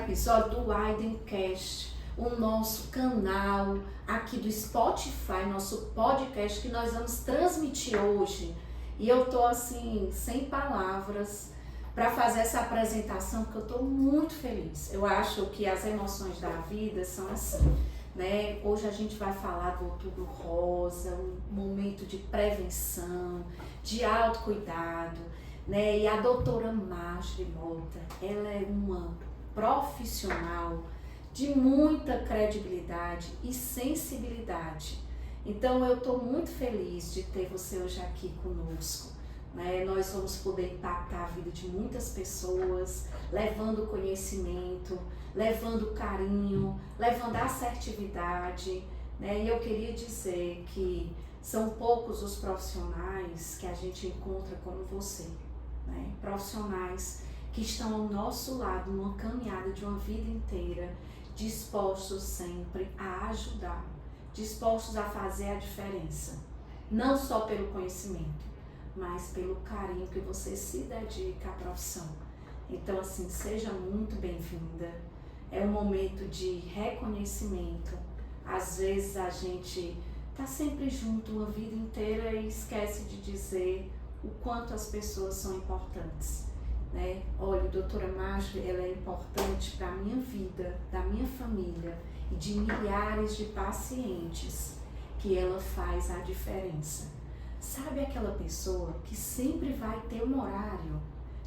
episódio do Widencast, o nosso canal aqui do Spotify, nosso podcast que nós vamos transmitir hoje. E eu tô assim, sem palavras para fazer essa apresentação, porque eu tô muito feliz. Eu acho que as emoções da vida são assim, né? Hoje a gente vai falar do Outubro Rosa, um momento de prevenção, de autocuidado, né? E a doutora Marjorie Mota, ela é uma profissional de muita credibilidade e sensibilidade. Então eu estou muito feliz de ter você hoje aqui conosco, né? Nós vamos poder impactar a vida de muitas pessoas, levando conhecimento, levando carinho, levando assertividade, né? E eu queria dizer que são poucos os profissionais que a gente encontra como você, né? Profissionais que estão ao nosso lado numa caminhada de uma vida inteira, dispostos sempre a ajudar, dispostos a fazer a diferença, não só pelo conhecimento, mas pelo carinho que você se dedica à profissão. Então, assim, seja muito bem-vinda. É um momento de reconhecimento. Às vezes a gente tá sempre junto uma vida inteira e esquece de dizer o quanto as pessoas são importantes, né? Olha, a doutora Marjorie, ela é importante para a minha vida, da minha família e de milhares de pacientes que ela faz a diferença. Sabe aquela pessoa que sempre vai ter um horário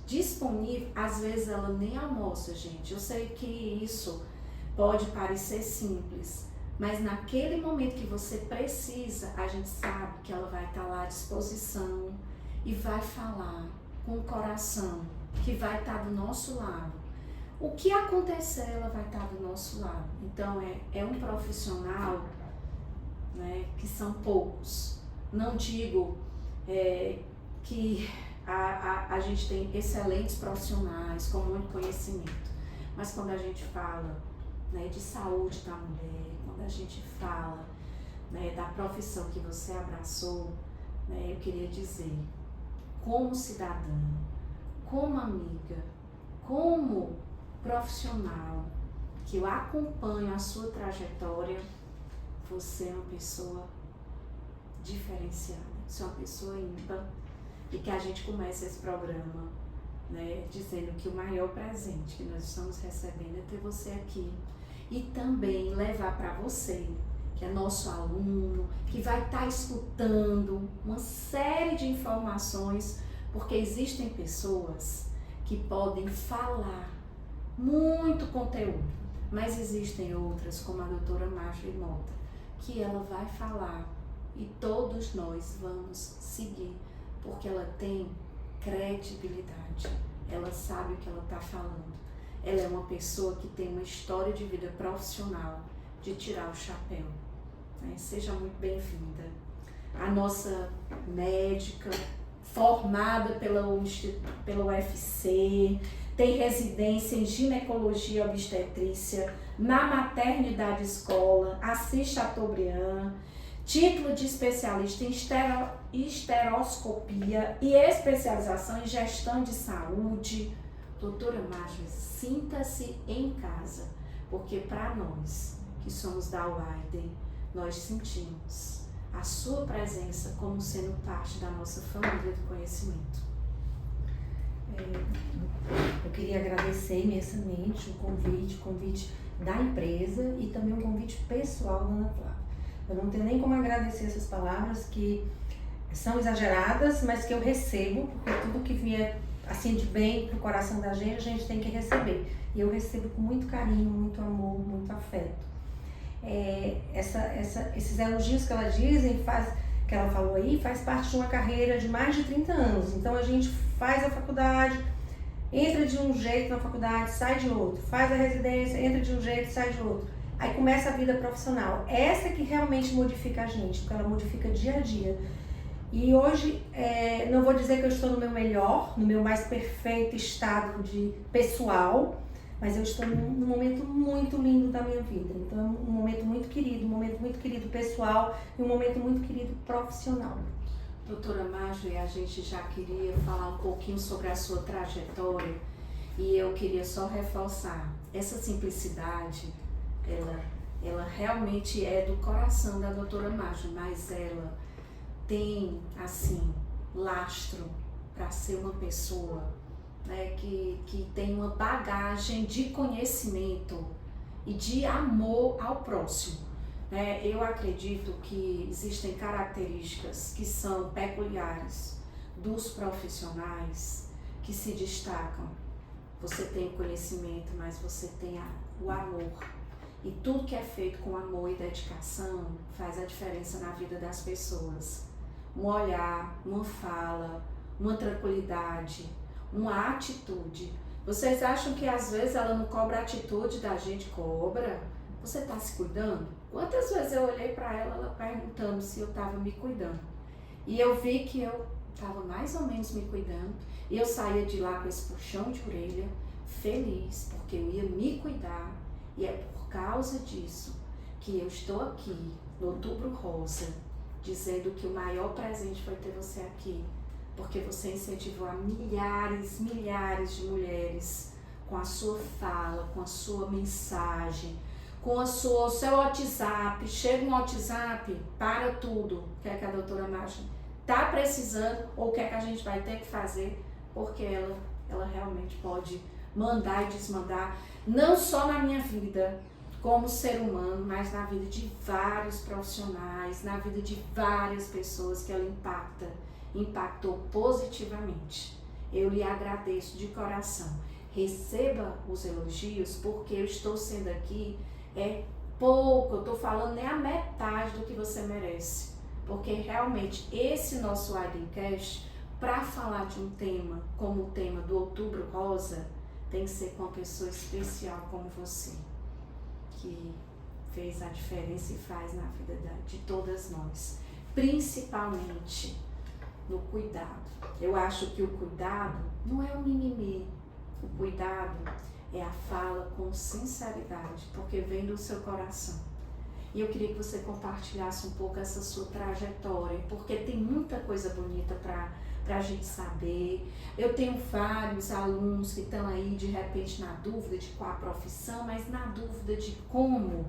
disponível? Às vezes ela nem almoça, gente. Eu sei que isso pode parecer simples, mas naquele momento que você precisa, a gente sabe que ela vai estar lá à disposição e vai falar com o coração, que vai estar do nosso lado. O que acontecer, ela vai estar do nosso lado. Então é um profissional, né, que são poucos. Não digo que a gente tem excelentes profissionais com muito conhecimento, mas quando a gente fala, né, de saúde da mulher, quando a gente fala, né, da profissão que você abraçou, né, eu queria dizer, como cidadã, como amiga, como profissional, que eu acompanho a sua trajetória, você é uma pessoa diferenciada, você é uma pessoa ímpar, e que a gente começa esse programa, né, dizendo que o maior presente que nós estamos recebendo é ter você aqui e também levar para você, que é nosso aluno, que vai estar escutando uma série de informações, porque existem pessoas que podem falar muito conteúdo, mas existem outras, como a doutora Marjorie Mota, que ela vai falar e todos nós vamos seguir, porque ela tem credibilidade, ela sabe o que ela está falando, ela é uma pessoa que tem uma história de vida profissional de tirar o chapéu, né? Seja muito bem-vinda. A nossa médica, formada pela UFC, tem residência em ginecologia e obstetrícia, na maternidade escola, Assis Chateaubriand, título de especialista em esteroscopia e especialização em gestão de saúde. Doutora Marjorie, sinta-se em casa, porque para nós que somos da Widen, nós sentimos a sua presença como sendo parte da nossa família do conhecimento. Eu queria agradecer imensamente o convite da empresa e também um convite pessoal da Ana Flávia. Eu não tenho nem como agradecer essas palavras que são exageradas, mas que eu recebo, porque tudo que vier assim de bem pro coração da gente, a gente tem que receber. E eu recebo com muito carinho, muito amor, muito afeto. Esses elogios que ela dizem, que ela falou aí, faz parte de uma carreira de mais de 30 anos. Então a gente faz a faculdade, entra de um jeito na faculdade, sai de outro. Faz a residência, entra de um jeito, sai de outro. Aí começa a vida profissional. Essa que realmente modifica a gente, porque ela modifica dia a dia. E hoje, não vou dizer que eu estou no meu melhor, no meu mais perfeito estado de pessoal, mas eu estou num momento muito lindo da minha vida. Então é um momento muito querido pessoal e um momento muito querido profissional. Doutora Marjorie, a gente já queria falar um pouquinho sobre a sua trajetória E eu queria só reforçar, essa simplicidade, ela realmente é do coração da doutora Márcia, mas ela tem, assim, lastro para ser uma pessoa, né, que tem uma bagagem de conhecimento e de amor ao próximo. Eu acredito que existem características que são peculiares dos profissionais que se destacam. Você tem conhecimento, mas você tem o amor. E tudo que é feito com amor e dedicação faz a diferença na vida das pessoas. Um olhar, uma fala, uma tranquilidade, uma atitude. Vocês acham que às vezes ela não cobra a atitude da gente? Cobra. Você está se cuidando? Quantas vezes eu olhei para ela perguntando se eu estava me cuidando? E eu vi que eu estava mais ou menos me cuidando. E eu saía de lá com esse puxão de orelha, feliz, porque eu ia me cuidar. E é por causa disso que eu estou aqui, no Outubro Rosa, dizendo que o maior presente foi ter você aqui. Porque você incentivou a milhares de mulheres com a sua fala, com a sua mensagem, com o seu WhatsApp. Chega um WhatsApp, para tudo, o que é que a doutora Márcia está precisando ou o que é que a gente vai ter que fazer, porque ela realmente pode mandar e desmandar, não só na minha vida como ser humano, mas na vida de vários profissionais, na vida de várias pessoas que ela impactou positivamente. Eu lhe agradeço de coração. Receba os elogios, porque eu estou sendo aqui, é pouco, eu estou falando nem a metade do que você merece. Porque realmente esse nosso Widencast, para falar de um tema como o tema do Outubro Rosa, tem que ser com uma pessoa especial como você, que fez a diferença e faz na vida de todas nós, principalmente no cuidado. Eu acho que o cuidado não é o mimimi, o cuidado é a fala com sinceridade, porque vem do seu coração. E eu queria que você compartilhasse um pouco essa sua trajetória, porque tem muita coisa bonita para a gente saber. Eu tenho vários alunos que estão aí de repente na dúvida de qual a profissão, mas na dúvida de como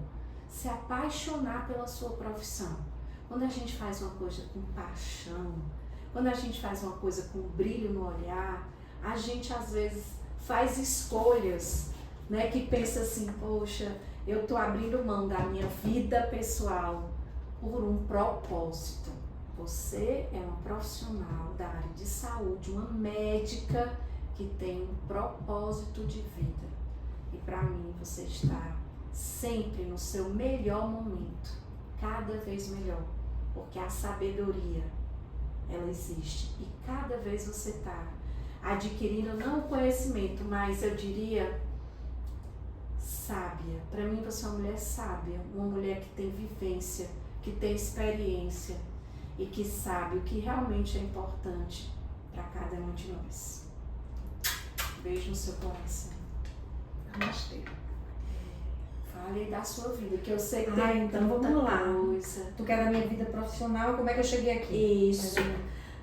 se apaixonar pela sua profissão. Quando a gente faz uma coisa com paixão, quando a gente faz uma coisa com brilho no olhar, a gente às vezes faz escolhas, né, que pensa assim, poxa, eu estou abrindo mão da minha vida pessoal por um propósito. Você é uma profissional da área de saúde, uma médica que tem um propósito de vida. E para mim você está sempre no seu melhor momento, cada vez melhor, porque a sabedoria, ela existe e cada vez você está adquirindo não o conhecimento, mas eu diria sábia. Para mim você é uma mulher sábia, uma mulher que tem vivência, que tem experiência e que sabe o que realmente é importante para cada um de nós. Beijo no seu coração. Namastê. Fale da sua vida, que eu sei que tem então tanta vamos lá. coisa. Tu quer da minha vida profissional, como é que eu cheguei aqui? Isso.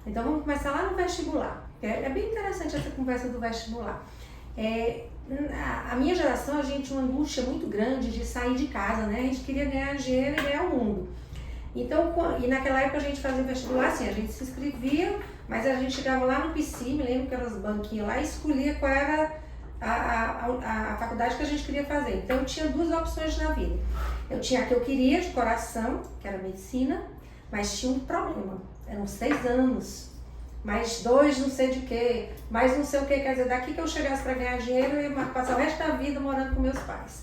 Então vamos começar lá no vestibular. É bem interessante essa conversa do vestibular. A minha geração, a gente tinha uma angústia muito grande de sair de casa, né? A gente queria ganhar dinheiro e ganhar o mundo. Então, e naquela época a gente fazia vestibular assim, a gente se inscrevia, mas a gente chegava lá no PC, me lembro que eram as banquinhas lá, e escolhia qual era a faculdade que a gente queria fazer. Então eu tinha duas opções na vida. Eu tinha a que eu queria de coração, que era medicina, mas tinha um problema. Eram 6 anos, mais 2 não sei de quê, mais não sei o que, quer dizer, daqui que eu chegasse para ganhar dinheiro, eu ia passar o resto da vida morando com meus pais.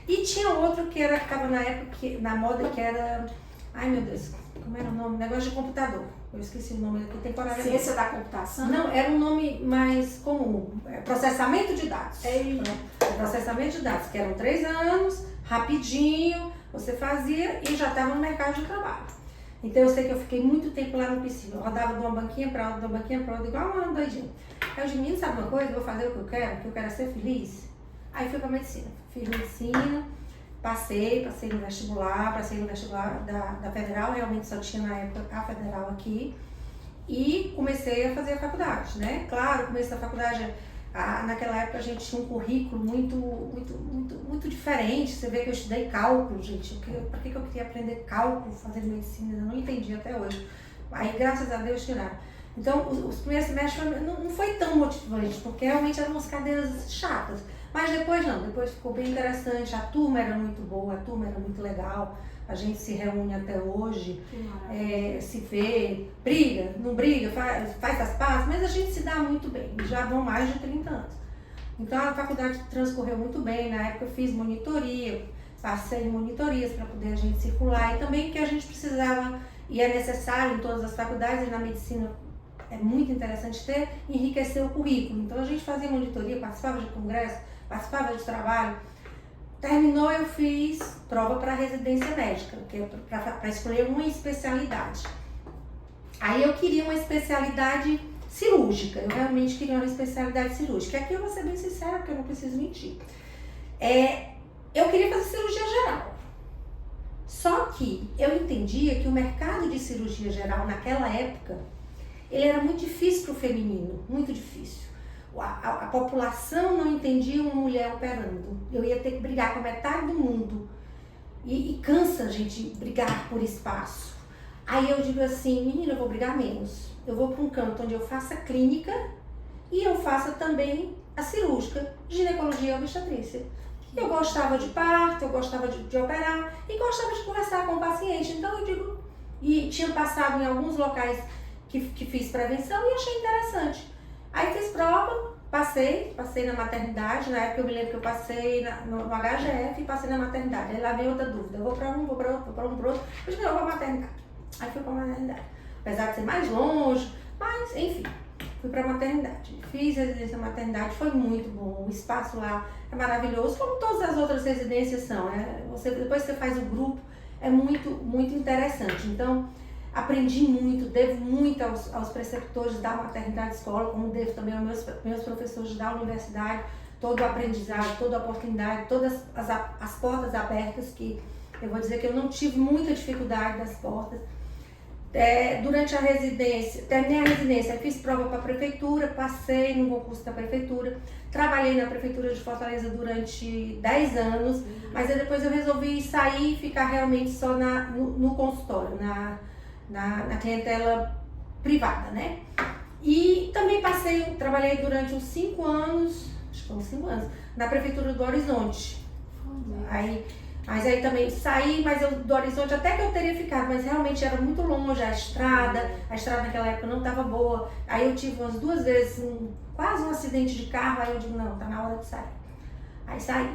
E tinha outro que estava na época, na moda, que era, ai meu Deus, como era o nome? Negócio de computador. Eu esqueci o nome aqui, temporário. Ciência da computação? Não, era um nome mais comum, processamento de dados. Processamento de dados, que eram 3 anos, rapidinho, você fazia e já estava no mercado de trabalho. Então eu sei que eu fiquei muito tempo lá no PC, eu rodava de uma banquinha para outra, de uma banquinha para outra, igual uma doidinha. Aí eu disse, sabe uma coisa? Eu vou fazer o que eu quero é ser feliz. Aí fui para medicina, fiz medicina, passei no vestibular, da Federal, realmente só tinha na época a Federal aqui. E comecei a fazer a faculdade, né? Claro, comecei a faculdade, Naquela época a gente tinha um currículo muito diferente. Você vê que eu estudei cálculo, gente. Por que eu queria aprender cálculo, fazer medicina? Eu não entendi até hoje. Aí, graças a Deus, tiraram. Então, os primeiros semestres não foi tão motivante, porque realmente eram umas cadeiras chatas. Mas depois não, depois ficou bem interessante. A turma era muito boa, a turma era muito legal. A gente se reúne até hoje, se vê, briga, não briga, faz as pazes, mas a gente se dá muito bem. Já vão mais de 30 anos. Então a faculdade transcorreu muito bem. Na época eu fiz monitoria, passei em monitorias para poder a gente circular. E também que a gente precisava, e é necessário em todas as faculdades, e na medicina é muito interessante ter, enriquecer o currículo. Então a gente fazia monitoria, participava de congresso, participava de trabalho. Terminou, eu fiz prova para residência médica, que é para escolher uma especialidade. Aí eu queria uma especialidade cirúrgica, eu realmente queria uma especialidade cirúrgica. Aqui eu vou ser bem sincera, porque eu não preciso mentir. Eu queria fazer cirurgia geral. Só que eu entendia que o mercado de cirurgia geral naquela época, ele era muito difícil para o feminino, muito difícil. A população não entendia uma mulher operando. Eu ia ter que brigar com a metade do mundo. E cansa a gente brigar por espaço. Aí eu digo assim, menina, eu vou brigar menos. Eu vou para um canto onde eu faça clínica e eu faça também a cirúrgica, ginecologia e obstetrícia. Eu gostava de parto, eu gostava de operar e gostava de conversar com o paciente. Então eu digo, e tinha passado em alguns locais que fiz prevenção e achei interessante. Aí fiz prova, passei na maternidade. Na época eu me lembro que eu passei no HGF e passei na maternidade. Aí lá veio outra dúvida, eu vou para um, vou para outro, vou para um, para outro. Eu disse, não, eu vou para a maternidade. Aí fui para a maternidade. Apesar de ser mais longe, mas enfim, fui para a maternidade. Fiz residência na maternidade, foi muito bom. O espaço lá é maravilhoso, como todas as outras residências são. Depois que você faz o grupo, é muito interessante. Então, aprendi muito, devo muito aos preceptores da maternidade escola, como devo também aos meus professores da universidade, todo o aprendizado, toda a oportunidade, todas as portas abertas, que eu vou dizer que eu não tive muita dificuldade das portas. Durante a residência, terminei a residência, fiz prova para a prefeitura, passei no concurso da prefeitura, trabalhei na prefeitura de Fortaleza durante 10 anos, mas aí depois eu resolvi sair e ficar realmente só no consultório, na clientela privada, né? E também trabalhei durante uns 5 anos, acho que foram 5 anos, na prefeitura do Horizonte. Mas aí também saí, mas do Horizonte até que eu teria ficado, mas realmente era muito longe a estrada naquela época não estava boa. Aí eu tive umas 2 vezes quase um acidente de carro, aí eu digo, não, tá na hora de sair. Aí saí.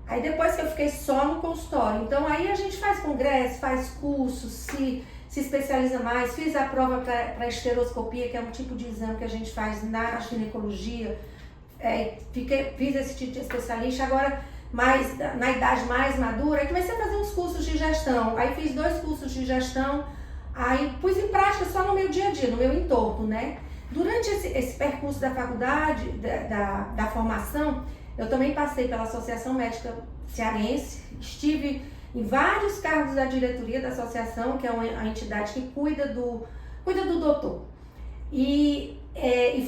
Aí depois que eu fiquei só no consultório, então aí a gente faz congresso, faz cursos, se especializa mais, fiz a prova para esteroscopia, que é um tipo de exame que a gente faz na ginecologia, fiz esse tipo de especialista. Agora, na idade mais madura, aí comecei a fazer uns cursos de gestão, aí fiz 2 cursos de gestão, aí pus em prática só no meu dia a dia, no meu entorno, né? Durante esse percurso da faculdade, da formação, eu também passei pela Associação Médica Cearense, estive em vários cargos da diretoria da associação, que é a entidade que cuida do doutor. E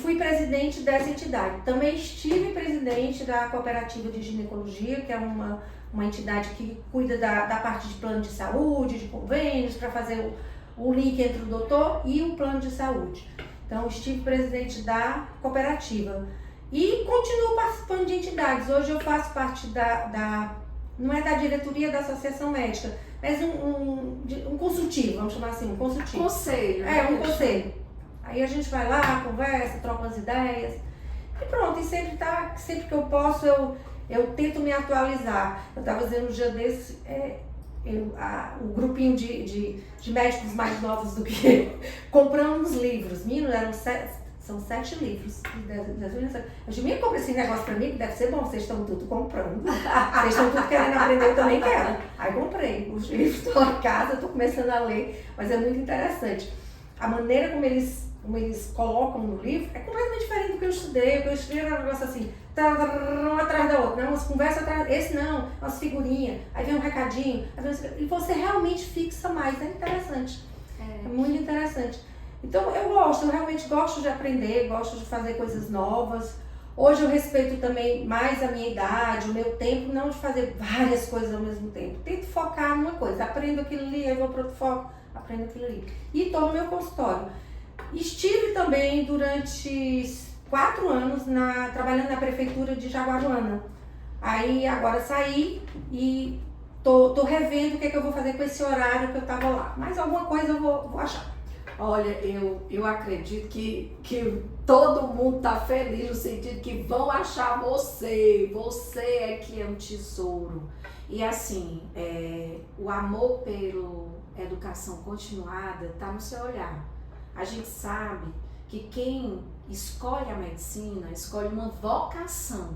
fui presidente dessa entidade. Também estive presidente da Cooperativa de Ginecologia, que é uma entidade que cuida da parte de plano de saúde, de convênios, para fazer o link entre o doutor e o plano de saúde. Então, estive presidente da cooperativa. E continuo participando de entidades. Hoje eu faço parte não é da diretoria da Associação Médica, mas um consultivo, vamos chamar assim, um consultivo. Conselho. Um conselho. Aí a gente vai lá, conversa, troca as ideias e pronto. E sempre que eu posso, eu tento me atualizar. Eu estava dizendo um dia desse, o grupinho de médicos mais novos do que eu, compramos livros. São 7 livros. Eu digo, me compra esse negócio pra mim, que deve ser bom, vocês estão tudo comprando. Vocês estão tudo querendo aprender, eu também quero. Aí comprei. Os livros estão em casa, eu tô começando a ler, mas é muito interessante. A maneira como eles colocam no livro é completamente diferente do que eu estudei. O que eu estudei era um negócio assim, um atrás da outra, umas conversas atrás, esse não, umas figurinhas, aí vem um recadinho, e você realmente fixa mais, é interessante. É muito interessante. Então eu realmente gosto de aprender, gosto de fazer coisas novas. Hoje eu respeito também mais a minha idade, o meu tempo, não de fazer várias coisas ao mesmo tempo. Tento focar numa coisa, aprendo aquilo ali, aí vou para outro foco, aprendo aquilo ali. E estou no meu consultório. Estive também durante 4 anos trabalhando na prefeitura de Jaguaruana. Aí agora saí e tô revendo o que eu vou fazer com esse horário que eu tava lá. Mas alguma coisa eu vou achar. Olha, eu acredito que todo mundo tá feliz no sentido que vão achar você. Você é que é um tesouro. E assim, o amor pela educação continuada tá no seu olhar. A gente sabe que quem escolhe a medicina, escolhe uma vocação.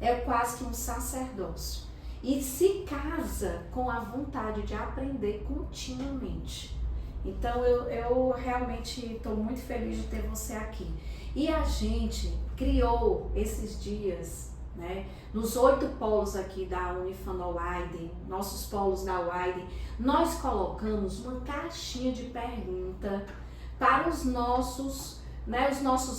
É quase que um sacerdócio. E se casa com a vontade de aprender continuamente. Então eu realmente estou muito feliz de ter você aqui. E a gente criou esses dias, né, nos 8 polos aqui da Unifan-Oiden, nossos polos da Oiden, nós colocamos uma caixinha de pergunta para os nossos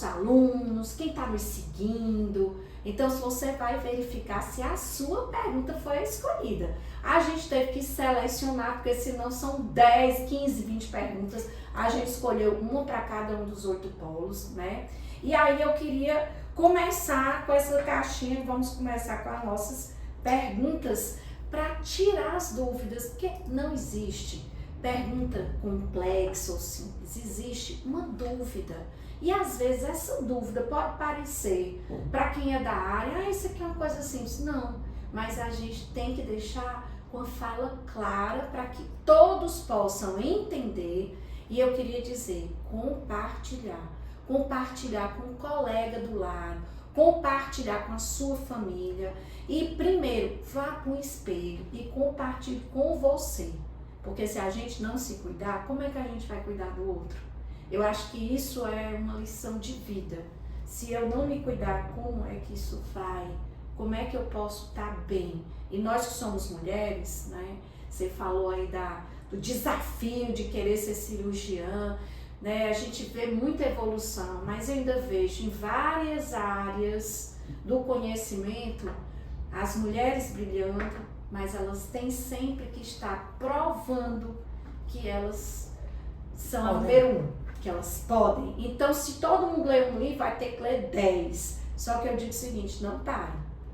alunos, quem está nos seguindo. Então, se você vai verificar se a sua pergunta foi a escolhida. A gente teve que selecionar, porque senão são 10, 15, 20 perguntas. A gente escolheu uma para cada um dos 8 polos, né? E aí eu queria começar com essa caixinha, vamos começar com as nossas perguntas para tirar as dúvidas, porque não existe pergunta complexa ou simples, existe uma dúvida. E às vezes essa dúvida pode parecer, para quem é da área, isso aqui é uma coisa simples. Não, mas a gente tem que deixar com a fala clara para que todos possam entender. E eu queria dizer, compartilhar com um colega do lado, compartilhar com a sua família. E primeiro, vá para um espelho e compartilhe com você. Porque se a gente não se cuidar, como é que a gente vai cuidar do outro? Eu acho que isso é uma lição de vida. Se eu não me cuidar, como é que isso vai? Como é que eu posso estar bem? E nós que somos mulheres, né? Você falou aí do desafio de querer ser cirurgiã, né? A gente vê muita evolução, mas eu ainda vejo em várias áreas do conhecimento as mulheres brilhando, mas elas têm sempre que estar provando que elas são a número 1. Que elas podem. Então, se todo mundo ler um livro, vai ter que ler 10. Só que eu digo o seguinte, não pare.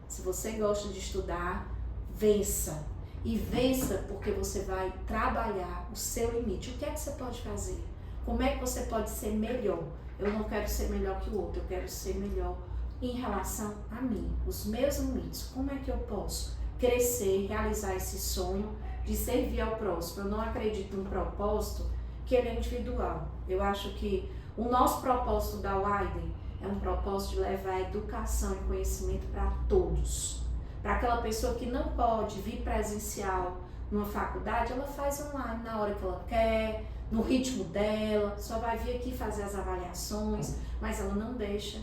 Se você gosta de estudar, vença. E vença porque você vai trabalhar o seu limite. O que é que você pode fazer? Como é que você pode ser melhor? Eu não quero ser melhor que o outro, eu quero ser melhor em relação a mim, os meus limites. Como é que eu posso crescer, realizar esse sonho de servir ao próximo? Eu não acredito num propósito que ele é individual. Eu acho que o nosso propósito da Oiden é um propósito de levar educação e conhecimento para todos. Para aquela pessoa que não pode vir presencial numa faculdade, ela faz online na hora que ela quer, no ritmo dela, só vai vir aqui fazer as avaliações, mas ela não deixa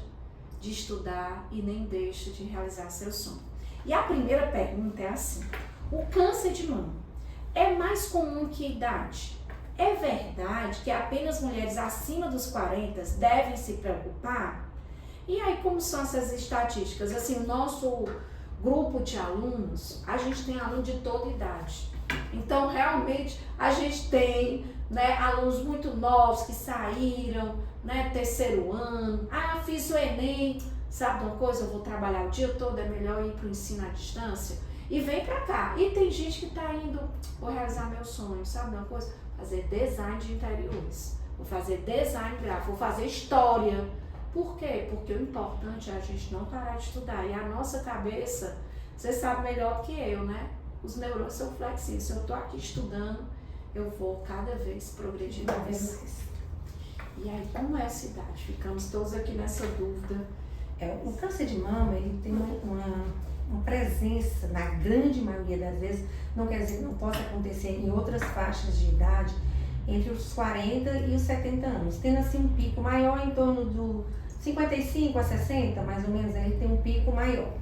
de estudar e nem deixa de realizar seu sonho. E a primeira pergunta é assim: o câncer de mama é mais comum que idade? É verdade que apenas mulheres acima dos 40 devem se preocupar? E aí, como são essas estatísticas? Assim, o nosso grupo de alunos, a gente tem aluno de toda idade. Então, realmente, a gente tem, né, alunos muito novos que saíram, né, 3º ano. Ah, fiz o Enem, sabe de uma coisa? Eu vou trabalhar o dia todo, é melhor ir para o ensino à distância. E vem pra cá. E tem gente que tá indo, vou realizar meu sonho, sabe de uma coisa? Fazer design de interiores, vou fazer design gráfico, vou fazer história. Por quê? Porque o importante é a gente não parar de estudar. E a nossa cabeça, você sabe melhor que eu, né? Os neurônios são flexíveis. Se eu tô aqui estudando, eu vou cada vez progredir mais. E aí, como é essa idade? Ficamos todos aqui nessa dúvida. O câncer de mama, ele tem uma presença, na grande maioria das vezes, não quer dizer que não possa acontecer em outras faixas de idade, entre os 40 e os 70 anos, tendo assim um pico maior em torno do 55 a 60, mais ou menos, ele tem um pico maior.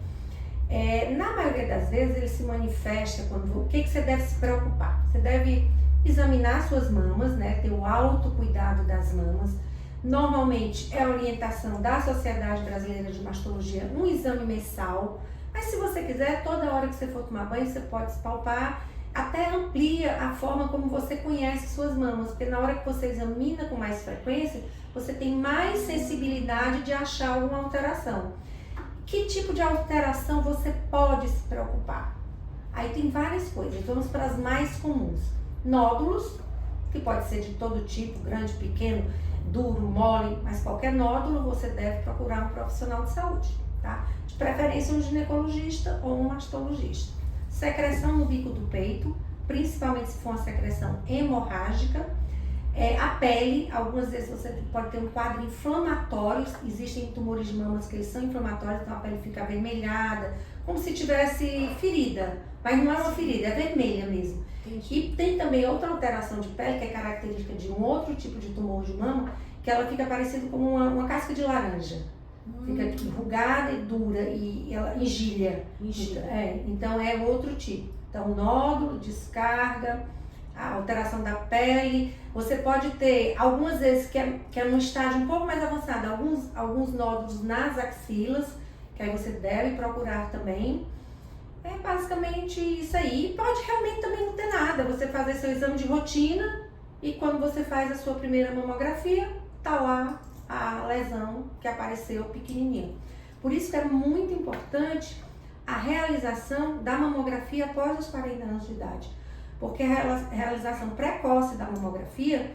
Na maioria das vezes ele se manifesta quando, o que você deve se preocupar? Você deve examinar suas mamas, né, ter o autocuidado das mamas, Normalmente é a orientação da Sociedade Brasileira de Mastologia, um exame mensal. Mas se você quiser, toda hora que você for tomar banho, você pode se palpar, até amplia a forma como você conhece suas mamas, porque na hora que você examina com mais frequência, você tem mais sensibilidade de achar alguma alteração. Que tipo de alteração você pode se preocupar? Aí tem várias coisas, vamos para as mais comuns. Nódulos, que pode ser de todo tipo, grande, pequeno, duro, mole, mas qualquer nódulo você deve procurar um profissional de saúde, tá? De preferência um ginecologista ou um mastologista. Secreção no bico do peito, principalmente se for uma secreção hemorrágica. A pele, algumas vezes você pode ter um quadro inflamatório, existem tumores de mamas que eles são inflamatórios, então a pele fica avermelhada, como se tivesse ferida, mas não é uma ferida, é vermelha mesmo. Entendi. E tem também outra alteração de pele, que é característica de um outro tipo de tumor de mama, que ela fica parecida como uma casca de laranja. Fica enrugada e dura e ela engilha. Então é outro tipo. Então nódulo, descarga, a alteração da pele. Você pode ter, algumas vezes, que é num estágio um pouco mais avançado, alguns nódulos nas axilas, que aí você deve procurar também. É basicamente isso aí. Pode realmente também não ter nada. Você fazer seu exame de rotina e quando você faz a sua primeira mamografia, tá lá a lesão que apareceu pequenininha. Por isso que é muito importante a realização da mamografia após os 40 anos de idade. Porque a realização precoce da mamografia,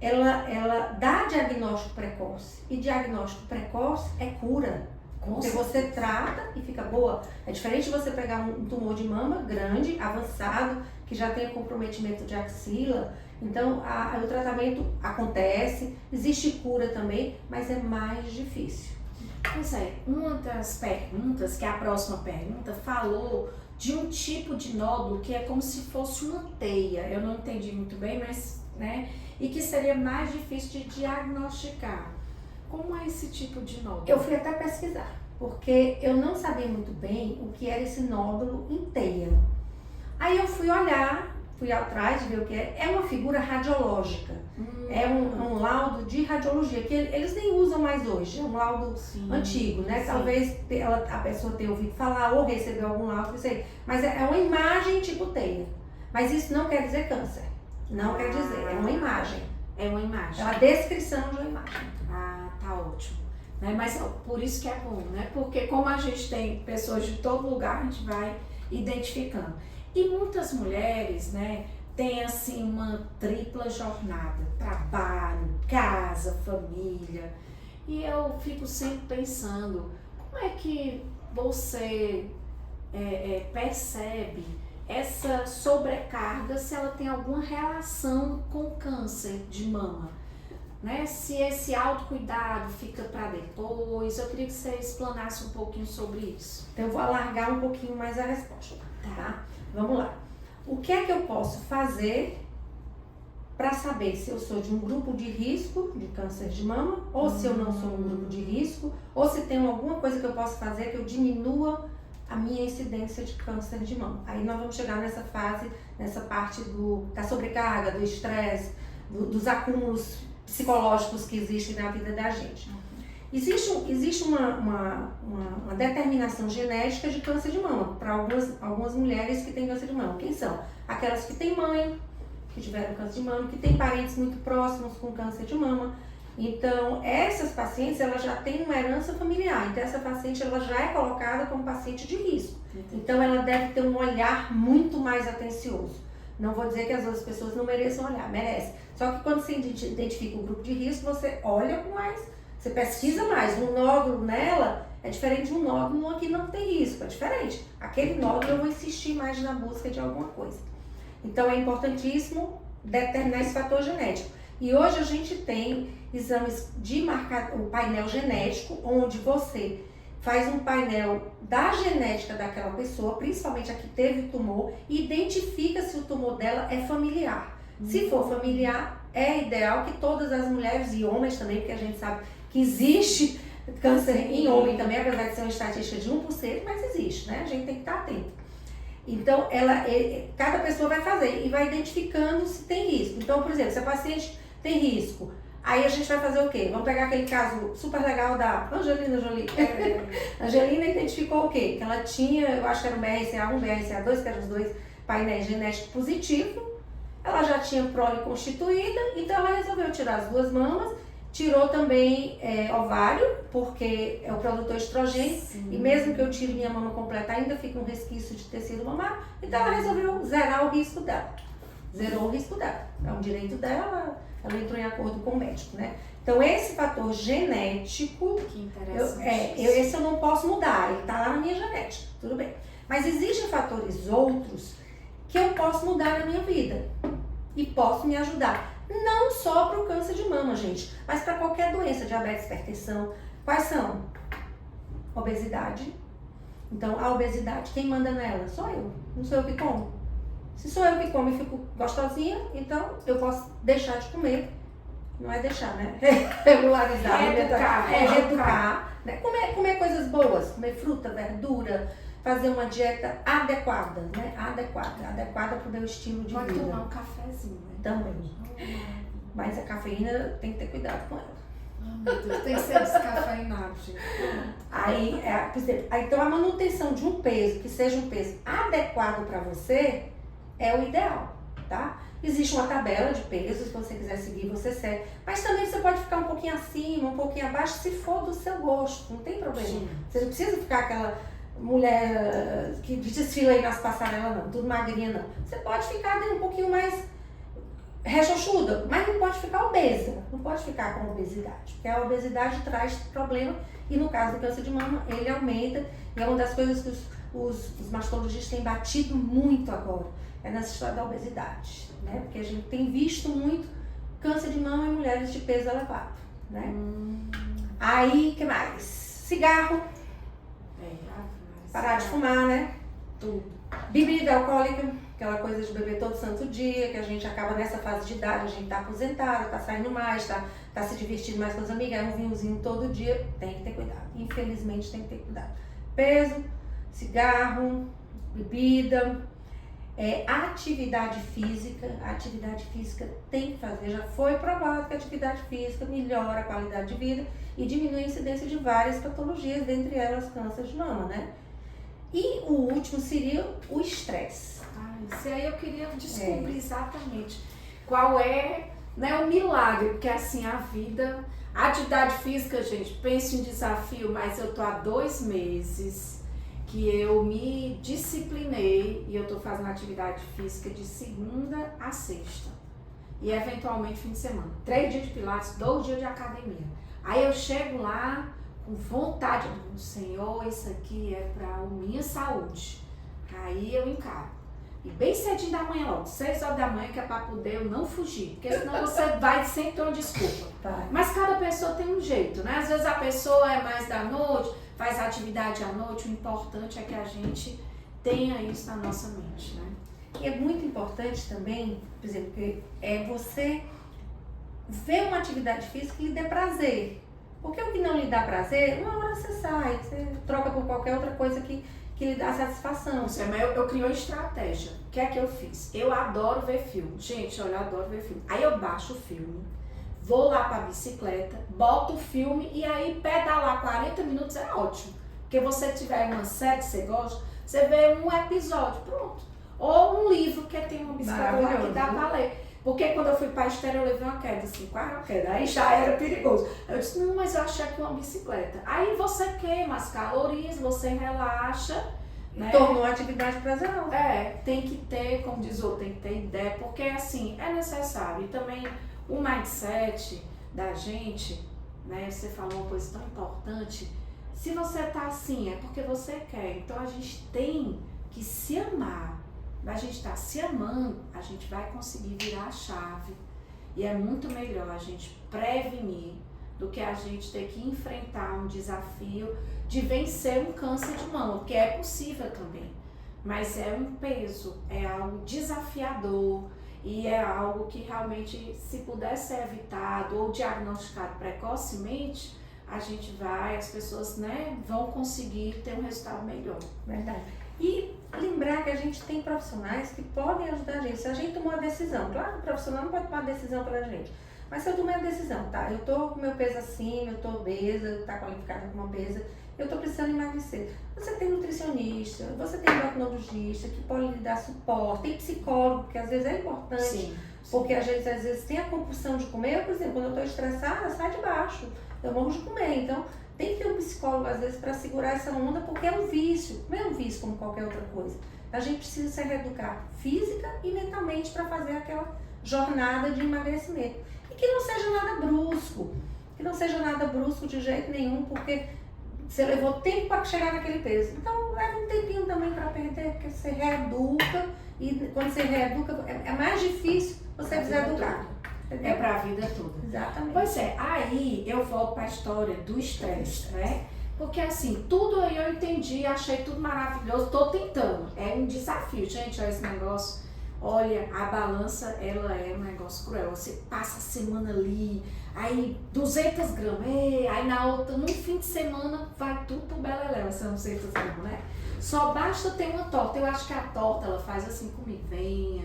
ela dá diagnóstico precoce. E diagnóstico precoce é cura. Porque você trata e fica boa. É diferente de você pegar um tumor de mama grande, avançado, que já tem comprometimento de axila. Então, o tratamento acontece, existe cura também, mas é mais difícil. Pois é, uma das perguntas, que é a próxima pergunta, falou de um tipo de nódulo que é como se fosse uma teia. Eu não entendi muito bem, mas, né? E que seria mais difícil de diagnosticar. Como é esse tipo de nódulo? Eu fui até pesquisar, porque eu não sabia muito bem o que era esse nódulo em teia. Aí eu fui olhar, fui atrás de ver o que é. É uma figura radiológica, é um laudo de radiologia, que eles nem usam mais hoje, é um laudo antigo, né? Sim. Talvez a pessoa tenha ouvido falar ou recebeu algum laudo, não sei. Mas é uma imagem tipo teia. Mas isso não quer dizer câncer, não quer dizer, é uma imagem. É uma imagem. É uma descrição de uma imagem. Tá ótimo. Né? Mas por isso que é bom, né? Porque como a gente tem pessoas de todo lugar, a gente vai identificando. E muitas mulheres, né, têm assim uma tripla jornada, trabalho, casa, família. E eu fico sempre pensando, como é que você percebe essa sobrecarga, se ela tem alguma relação com câncer de mama? Né? Se esse autocuidado fica para depois, eu queria que você explanasse um pouquinho sobre isso. Então eu vou alargar um pouquinho mais a resposta, tá? Vamos lá. O que é que eu posso fazer para saber se eu sou de um grupo de risco de câncer de mama, ou se eu não sou um grupo de risco, ou se tem alguma coisa que eu posso fazer que eu diminua a minha incidência de câncer de mama? Aí nós vamos chegar nessa fase, nessa parte da sobrecarga, do estresse, dos acúmulos psicológicos que existem na vida da gente. Existe uma determinação genética de câncer de mama para algumas mulheres que têm câncer de mama. Quem são? Aquelas que têm mãe, que tiveram câncer de mama, que têm parentes muito próximos com câncer de mama. Então, essas pacientes, elas já têm uma herança familiar. Então, essa paciente, ela já é colocada como paciente de risco. Então, ela deve ter um olhar muito mais atencioso. Não vou dizer que as outras pessoas não mereçam olhar, merece. Só que quando você identifica um grupo de risco, você olha com mais, você pesquisa mais. Um nódulo nela é diferente de um nódulo que não tem risco, é diferente. Aquele nódulo eu vou insistir mais na busca de alguma coisa. Então é importantíssimo determinar esse fator genético. E hoje a gente tem exames de o painel genético, onde você faz um painel da genética daquela pessoa, principalmente a que teve o tumor, e identifica se o tumor dela é familiar. Se for familiar, é ideal que todas as mulheres e homens também, porque a gente sabe que existe câncer em homem também, apesar de ser uma estatística de 1%, mas existe, né? A gente tem que estar atento. Então, cada pessoa vai fazer e vai identificando se tem risco. Então, por exemplo, se a paciente tem risco Aí a gente vai fazer o quê? Vamos pegar aquele caso super legal da Angelina Jolie. Angelina identificou o quê? Que ela tinha, eu acho que era um BRCA1, BRCA2, que eram os dois painéis genéticos positivos. Ela já tinha prole constituída, então ela resolveu tirar as 2 mamas. Tirou também ovário, porque é o produtor estrogênio. Sim. E mesmo que eu tire minha mama completa, ainda fica um resquício de tecido mamário. Então ela resolveu zerar o risco dela. Zerou o risco dela. É um direito dela, ela entrou em acordo com o médico, né? Então esse fator genético, que interessante. Esse eu não posso mudar, ele tá lá na minha genética, tudo bem. Mas existem fatores outros que eu posso mudar na minha vida e posso me ajudar. Não só para o câncer de mama, gente, mas para qualquer doença, diabetes, hipertensão. Quais são? Obesidade. Então, a obesidade, quem manda nela? Sou eu. Não sou eu que como. Se sou eu que como e fico gostosinha, então eu posso deixar de comer. Não é deixar, né? Regularizar. Reeducar. Né? Comer coisas boas, comer fruta, verdura, fazer uma dieta adequada, né? Adequada para o meu estilo de vida. Pode tomar um cafezinho, né? Também. Mas a cafeína tem que ter cuidado com ela. Meu Deus, tem que ser descafeinado, gente. Aí, então a manutenção de um peso, que seja um peso adequado para você, é o ideal, tá? Existe uma tabela de pesos, se você quiser seguir, você segue. Mas também você pode ficar um pouquinho acima, um pouquinho abaixo, se for do seu gosto, não tem problema. Sim. Você não precisa ficar aquela mulher que desfila aí nas passarelas, não, tudo magrinha, não. Você pode ficar um pouquinho mais rechonchuda, mas não pode ficar obesa, não pode ficar com obesidade, porque a obesidade traz problema e no caso do câncer de mama ele aumenta e é uma das coisas que os mastologistas têm batido muito agora, é nessa história da obesidade, né? Porque a gente tem visto muito câncer de mama em mulheres de peso elevado, né? Aí, que mais? Cigarro, parar de fumar, né? Tudo. Bebida alcoólica, aquela coisa de beber todo santo dia, que a gente acaba nessa fase de idade, a gente tá aposentada, tá saindo mais, tá se divertindo mais com as amigas, é um vinhozinho todo dia, tem que ter cuidado, infelizmente tem que ter cuidado. Peso, cigarro, bebida, atividade física tem que fazer, já foi provado que a atividade física melhora a qualidade de vida e diminui a incidência de várias patologias, dentre elas câncer de mama, né? E o último seria o estresse. Isso aí eu queria descobrir exatamente qual é, né, o milagre, porque assim a vida, a atividade física, gente, penso em desafio, mas eu tô há 2 meses que eu me disciplinei e eu tô fazendo atividade física de segunda a sexta e eventualmente fim de semana, 3 dias de pilates, 2 dias de academia. Aí eu chego lá com vontade, Senhor, isso aqui é para a minha saúde. Aí eu encaro. E bem cedinho da manhã logo, 6 horas da manhã, que é para poder eu não fugir. Porque senão você vai sempre ter uma desculpa. Mas cada pessoa tem um jeito, né? Às vezes a pessoa é mais da noite, faz atividade à noite. O importante é que a gente tenha isso na nossa mente, né? E é muito importante também, por exemplo, que você ver uma atividade física que lhe dê prazer. Porque o que não lhe dá prazer, uma hora você sai, você troca por qualquer outra coisa que lhe dá satisfação. Mas eu criei uma estratégia. O que é que eu fiz? Eu adoro ver filme. Gente, olha, eu adoro ver filme. Aí eu baixo o filme, vou lá pra bicicleta, boto o filme e aí pedalar 40 minutos é ótimo. Porque você tiver uma série que você gosta, você vê um episódio, pronto. Ou um livro que tem uma bicicleta lá que dá pra ler. Porque quando eu fui para a Estéreo, eu levei uma queda, assim, quase uma queda, aí já era perigoso. Eu disse, não, mas eu achei aqui uma bicicleta. Aí você queima as calorias, você relaxa, né? Tornou a atividade prazerosa. Tem que ter, como diz o outro, tem que ter ideia, porque assim, é necessário. E também o mindset da gente, né, você falou uma coisa tão importante, se você tá assim, é porque você quer. Então a gente tem que se amar. A gente tá se amando, a gente vai conseguir virar a chave. E é muito melhor a gente prevenir do que a gente ter que enfrentar um desafio de vencer um câncer de mama, porque é possível também. Mas é um peso, é algo desafiador e é algo que realmente, se puder ser evitado ou diagnosticado precocemente, a gente vai, as pessoas, né, vão conseguir ter um resultado melhor. Verdade. E lembrar que a gente tem profissionais que podem ajudar a gente. Se a gente tomou uma decisão, claro que o profissional não pode tomar decisão pela gente, Mas se eu tomei a decisão, tá? Eu tô com meu peso acima, eu tô obesa, tá qualificada como obesa, eu tô precisando emagrecer. Você tem nutricionista, você tem endocrinologista que pode lhe dar suporte, tem psicólogo, que às vezes é importante. Sim. Porque a gente às vezes tem a compulsão de comer. Eu, por exemplo, quando eu tô estressada, sai de baixo. Eu morro de comer. Então, tem que ter um psicólogo às vezes para segurar essa onda, porque é um vício. Não é um vício como qualquer outra coisa. A gente precisa se reeducar física e mentalmente para fazer aquela jornada de emagrecimento. E que não seja nada brusco. Que não seja nada brusco de jeito nenhum, porque você levou tempo para chegar naquele peso. Então, leva um tempinho também para perder, porque você reeduca. E quando você reeduca, é mais difícil você deseducar. É para a vida toda. Exatamente. Pois é, aí eu volto para a história do estresse, né? Porque assim, tudo aí eu entendi, achei tudo maravilhoso, tô tentando. É um desafio, gente, esse negócio. Olha, a balança, ela é um negócio cruel. Você passa a semana ali, aí 200 gramas, aí na outra, no fim de semana, vai tudo pro beleléu, essas 200 gramas, né? Só basta ter uma torta. Eu acho que a torta, ela faz assim comigo, venha.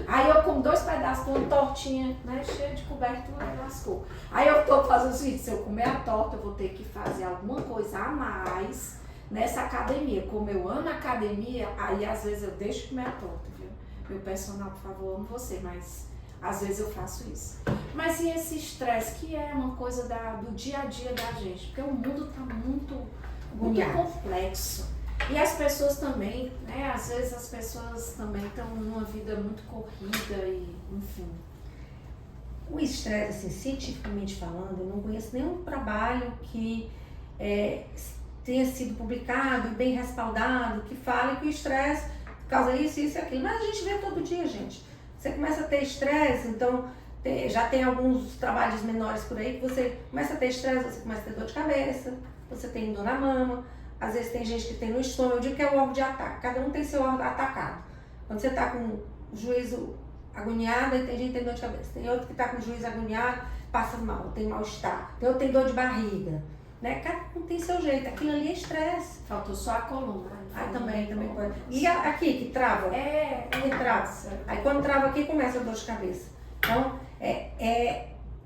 Aí eu como 2 pedaços de uma tortinha, né, cheia de cobertura, aí lascou. Aí eu tô fazendo o seguinte, se eu comer a torta, eu vou ter que fazer alguma coisa a mais nessa academia. Como eu amo academia, aí às vezes eu deixo de comer a torta, viu? Meu personal, por favor, amo você, mas às vezes eu faço isso. Mas e esse estresse, que é uma coisa do dia a dia da gente? Porque o mundo tá muito complexo. E as pessoas também, né? Às vezes as pessoas também estão numa vida muito corrida e, enfim. O estresse, assim, cientificamente falando, eu não conheço nenhum trabalho que tenha sido publicado, bem respaldado, que fale que o estresse causa isso, isso e aquilo. Mas a gente vê todo dia, gente. Você começa a ter estresse, então já tem alguns trabalhos menores por aí que você começa a ter estresse, você começa a ter dor de cabeça, você tem dor na mama. Às vezes tem gente que tem no estômago, eu digo que é o órgão de ataque, cada um tem seu órgão atacado. Quando você está com o juízo agoniado, aí tem gente que tem dor de cabeça. Tem outro que está com o juízo agoniado, passa mal, tem mal-estar. Tem outro que tem dor de barriga. Né? Cada um tem seu jeito, aquilo ali é estresse. Faltou só a coluna. Também pode. E aqui, que trava? Que trava. Aí quando trava aqui, começa a dor de cabeça. Então,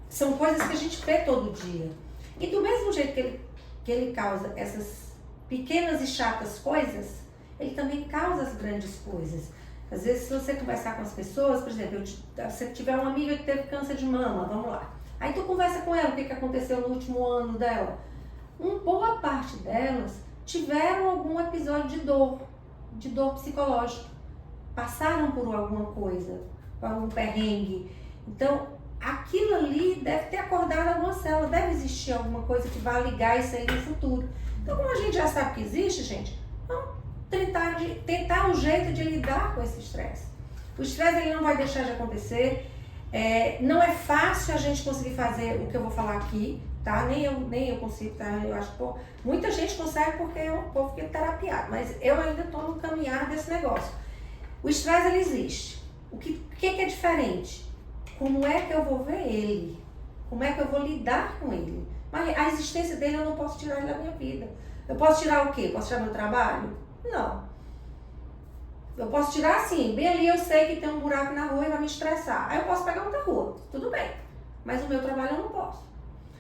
são coisas que a gente vê todo dia. E do mesmo jeito que ele causa essas pequenas e chatas coisas, ele também causa as grandes coisas. Às vezes, se você conversar com as pessoas, por exemplo, se você tiver uma amiga que teve câncer de mama, vamos lá. Aí tu conversa com ela, o que aconteceu no último ano dela. Boa parte delas tiveram algum episódio de dor psicológica. Passaram por alguma coisa, por algum perrengue. Então, aquilo ali deve ter acordado alguma célula, deve existir alguma coisa que vá ligar isso aí no futuro. Então, como a gente já sabe que existe, gente, vamos tentar um jeito de lidar com esse estresse. O estresse ele não vai deixar de acontecer. Não é fácil a gente conseguir fazer o que eu vou falar aqui, tá? Nem eu consigo, tá? Eu acho que muita gente consegue porque o povo fica terapiado, mas eu ainda estou no caminhar desse negócio. O estresse ele existe. O que é diferente? Como é que eu vou ver ele? Como é que eu vou lidar com ele? Mas a existência dele eu não posso tirar ele da minha vida. Eu posso tirar o quê? Posso tirar meu trabalho? Não. Eu posso tirar assim, bem ali eu sei que tem um buraco na rua e vai me estressar. Aí eu posso pegar outra rua, tudo bem. Mas o meu trabalho eu não posso.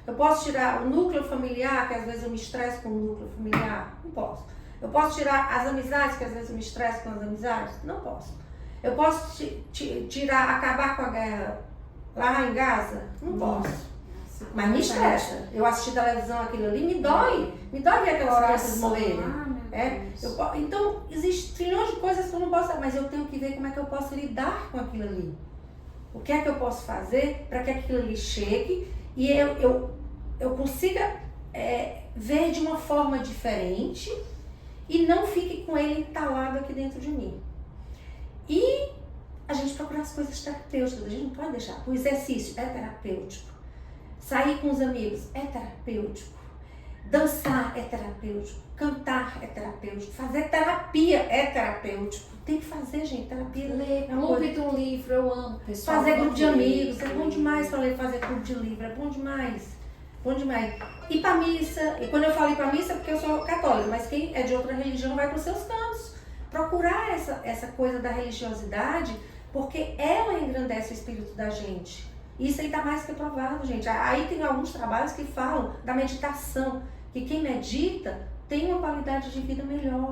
Eu posso tirar o núcleo familiar, que às vezes eu me estresso com o núcleo familiar? Não posso. Eu posso tirar as amizades, que às vezes eu me estresso com as amizades? Não posso. Eu posso acabar com a guerra lá em Gaza? Não posso. Mas me estressa. Eu assisti televisão, aquilo ali, me dói ver aquelas crianças morrerem. Então, existem trilhões de coisas que eu não posso, mas eu tenho que ver como é que eu posso lidar com aquilo ali. O que é que eu posso fazer para que aquilo ali chegue e eu consiga ver de uma forma diferente e não fique com ele entalado aqui dentro de mim. E a gente procura as coisas terapêuticas, a gente não pode deixar. O exercício é terapêutico. Sair com os amigos é terapêutico. Dançar é terapêutico. Cantar é terapêutico. Fazer terapia é terapêutico. Tem que fazer, gente, terapia. Ler, clube do livro, eu amo. Pessoal, fazer grupo de amigos, é bom demais fazer clube de livro, é bom demais. Bom demais. Ir pra missa, e quando eu falo ir pra missa é porque eu sou católica, mas quem é de outra religião vai para os seus cantos. Procurar essa coisa da religiosidade, porque ela engrandece o espírito da gente. Isso aí está mais que provado, gente. Aí tem alguns trabalhos que falam da meditação, que quem medita tem uma qualidade de vida melhor.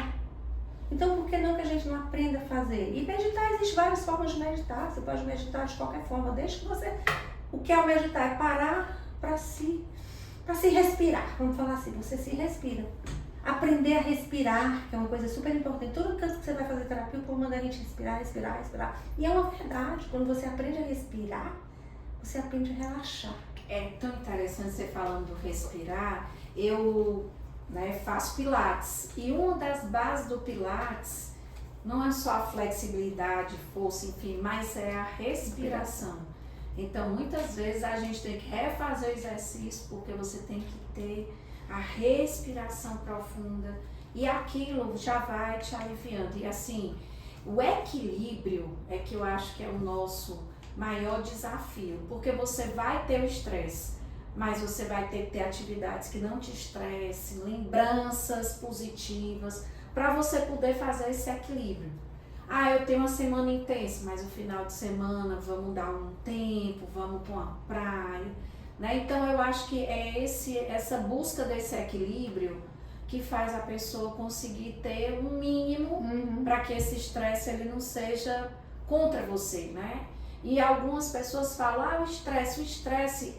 Então, por que não que a gente não aprenda a fazer? E meditar, existem várias formas de meditar. Você pode meditar de qualquer forma, desde que você... O que é o meditar? É parar para se respirar. Vamos falar assim, você se respira. Aprender a respirar, que é uma coisa super importante. Todo canto que você vai fazer terapia, o povo manda a gente respirar, respirar, respirar. E é uma verdade, quando você aprende a respirar, você aprende a relaxar. É tão interessante você falando do respirar. Eu faço Pilates. E uma das bases do Pilates não é só a flexibilidade, força, enfim, mas é a respiração. Então, muitas vezes a gente tem que refazer o exercício porque você tem que ter a respiração profunda e aquilo já vai te aliviando. E assim, o equilíbrio é que eu acho que é o nosso maior desafio, porque você vai ter o estresse, mas você vai ter que ter atividades que não te estressem, lembranças positivas, para você poder fazer esse equilíbrio. Eu tenho uma semana intensa, mas no final de semana vamos dar um tempo, vamos para uma praia, né? Então eu acho que é essa busca desse equilíbrio que faz a pessoa conseguir ter um mínimo para que esse estresse ele não seja contra você, né? E algumas pessoas falam, o estresse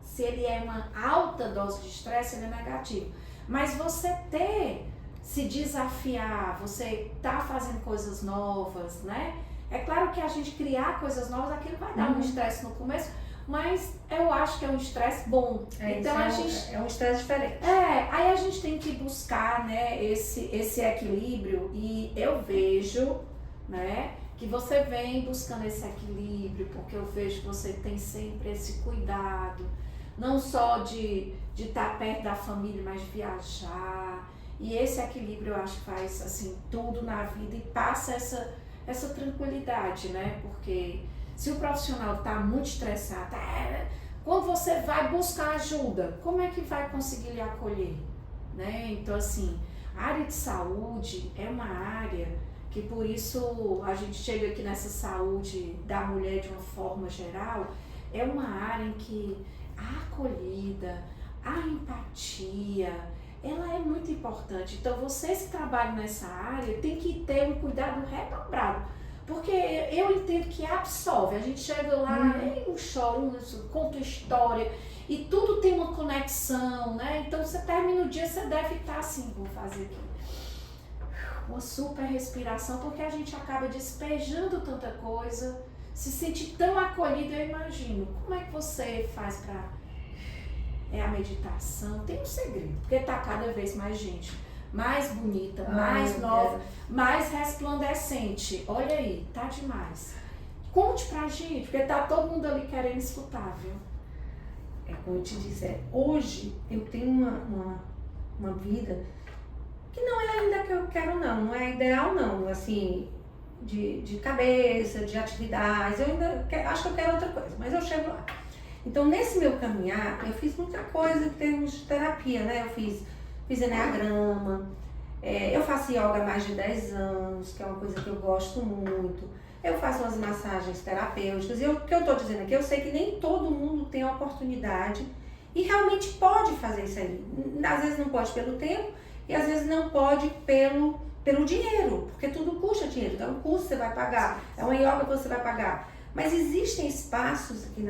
se ele é uma alta dose de estresse, ele é negativo. Mas você se desafiar, você tá fazendo coisas novas, né? É claro que a gente criar coisas novas, aquilo vai dar um estresse no começo, mas eu acho que é um estresse bom. Então é um estresse diferente. Aí a gente tem que buscar, né, esse equilíbrio e eu vejo, né, que você vem buscando esse equilíbrio, porque eu vejo que você tem sempre esse cuidado, não só de estar perto da família, mas de viajar. E esse equilíbrio eu acho que faz assim tudo na vida e passa essa tranquilidade, né? Porque se o profissional está muito estressado, quando você vai buscar ajuda, como é que vai conseguir lhe acolher? Né? Então assim, a área de saúde é uma área que por isso a gente chega aqui nessa saúde da mulher de uma forma geral, é uma área em que a acolhida, a empatia, ela é muito importante. Então vocês que trabalham nessa área tem que ter um cuidado redobrado, porque eu entendo que absorve, a gente chega lá, um choro, conta história e tudo tem uma conexão, né? Então você termina o dia, você deve estar assim, vou fazer aqui uma super respiração, porque a gente acaba despejando tanta coisa, se sente tão acolhido. Eu imagino, como é que você faz para... É a meditação, tem um segredo, porque tá cada vez mais gente, mais bonita, mais nova, mais resplandecente. Olha aí, tá demais. Conte pra gente, porque tá todo mundo ali querendo escutar, viu? Como eu te disse, hoje eu tenho uma vida que não é ainda que eu quero não é ideal não, assim, de cabeça, de atividades, eu ainda acho que eu quero outra coisa, mas eu chego lá. Então, nesse meu caminhar, eu fiz muita coisa em termos de terapia, né? Eu fiz eneagrama, eu faço yoga há mais de 10 anos, que é uma coisa que eu gosto muito. Eu faço umas massagens terapêuticas. E o que eu tô dizendo aqui, eu sei que nem todo mundo tem a oportunidade e realmente pode fazer isso aí. Às vezes não pode pelo tempo e às vezes não pode pelo dinheiro, porque tudo custa dinheiro. Então, um curso você vai pagar, é uma yoga que você vai pagar. Mas existem espaços aqui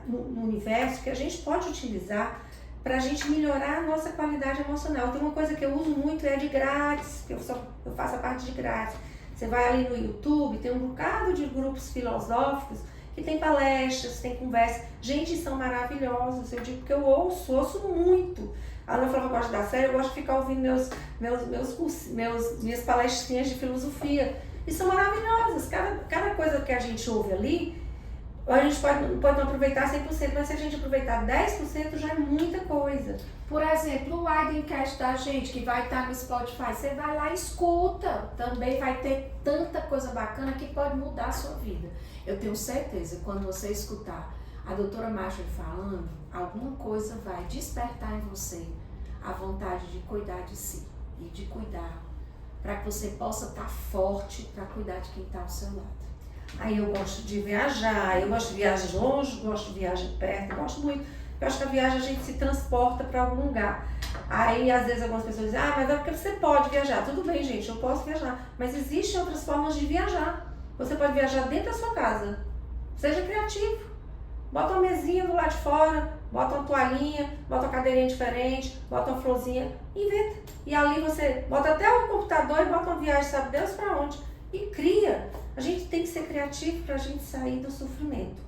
no universo que a gente pode utilizar para a gente melhorar a nossa qualidade emocional. Tem uma coisa que eu uso muito, é de grátis, que eu faço a parte de grátis. Você vai ali no YouTube, tem um bocado de grupos filosóficos que tem palestras, tem conversa. Gente, são maravilhosos, eu digo que eu ouço muito. A Ana falou que eu gosto da série, eu gosto de ficar ouvindo minhas palestrinhas de filosofia. E são maravilhosas. Cada coisa que a gente ouve ali, a gente pode não aproveitar 100%, mas se a gente aproveitar 10% já é muita coisa. Por exemplo, o Widencast da gente, que vai estar no Spotify, você vai lá e escuta. Também vai ter tanta coisa bacana que pode mudar a sua vida. Eu tenho certeza, quando você escutar a doutora Marjorie falando, alguma coisa vai despertar em você a vontade de cuidar de si e de cuidar, para que você possa estar forte para cuidar de quem está ao seu lado. Aí eu gosto de viajar, eu gosto de viagem longe, gosto de viagem perto, gosto muito. Eu acho que a viagem a gente se transporta para algum lugar. Aí às vezes algumas pessoas dizem, ah, mas é porque você pode viajar. Tudo bem, gente, eu posso viajar. Mas existem outras formas de viajar. Você pode viajar dentro da sua casa. Seja criativo. Bota uma mesinha do lado de fora, bota uma toalhinha, bota uma cadeirinha diferente, bota uma florzinha, inventa. E ali você bota até o computador e bota uma viagem, sabe Deus para onde. E cria. A gente tem que ser criativo para a gente sair do sofrimento.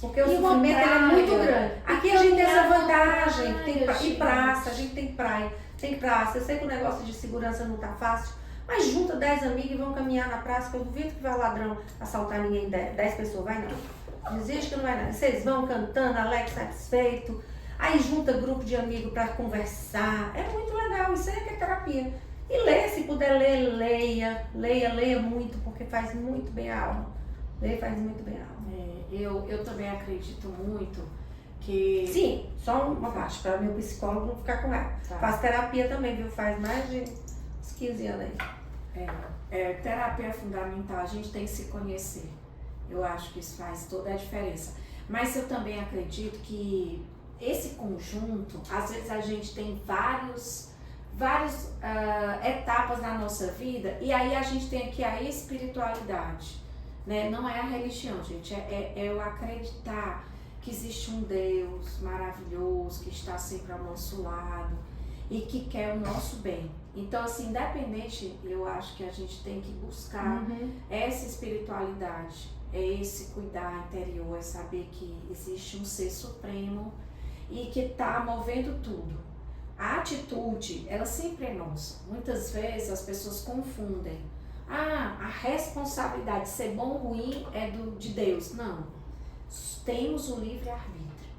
Porque o sofrimento ele é muito grande. Aqui a gente tem essa vantagem, tem praça, a gente tem praia, tem praça. Eu sei que o negócio de segurança não tá fácil, mas junta 10 amigos e vão caminhar na praça, que eu duvido que vai ladrão assaltar ninguém, 10 pessoas, vai não. Existe que não vai não. Vocês vão cantando, alegre, satisfeito, aí junta grupo de amigos para conversar. É muito legal, isso aí é que é terapia. E ler, se puder ler, leia muito, porque faz muito bem a alma. Ler faz muito bem a alma. Eu também acredito muito que... Sim, só uma parte, para meu psicólogo não ficar com raiva. Tá. Faz terapia também, viu? Faz mais de uns 15 anos aí. Terapia é fundamental, a gente tem que se conhecer. Eu acho que isso faz toda a diferença. Mas eu também acredito que esse conjunto, às vezes a gente tem várias etapas na nossa vida e aí a gente tem aqui a espiritualidade, né? Não é a religião, gente, é eu acreditar que existe um Deus maravilhoso que está sempre ao nosso lado e que quer o nosso bem. Então, assim, independente, eu acho que a gente tem que buscar essa espiritualidade, esse cuidar interior, é saber que existe um ser supremo e que está movendo tudo. A atitude, ela sempre é nossa. Muitas vezes as pessoas confundem. A responsabilidade de ser bom ou ruim é de Deus. Não. Temos o livre-arbítrio.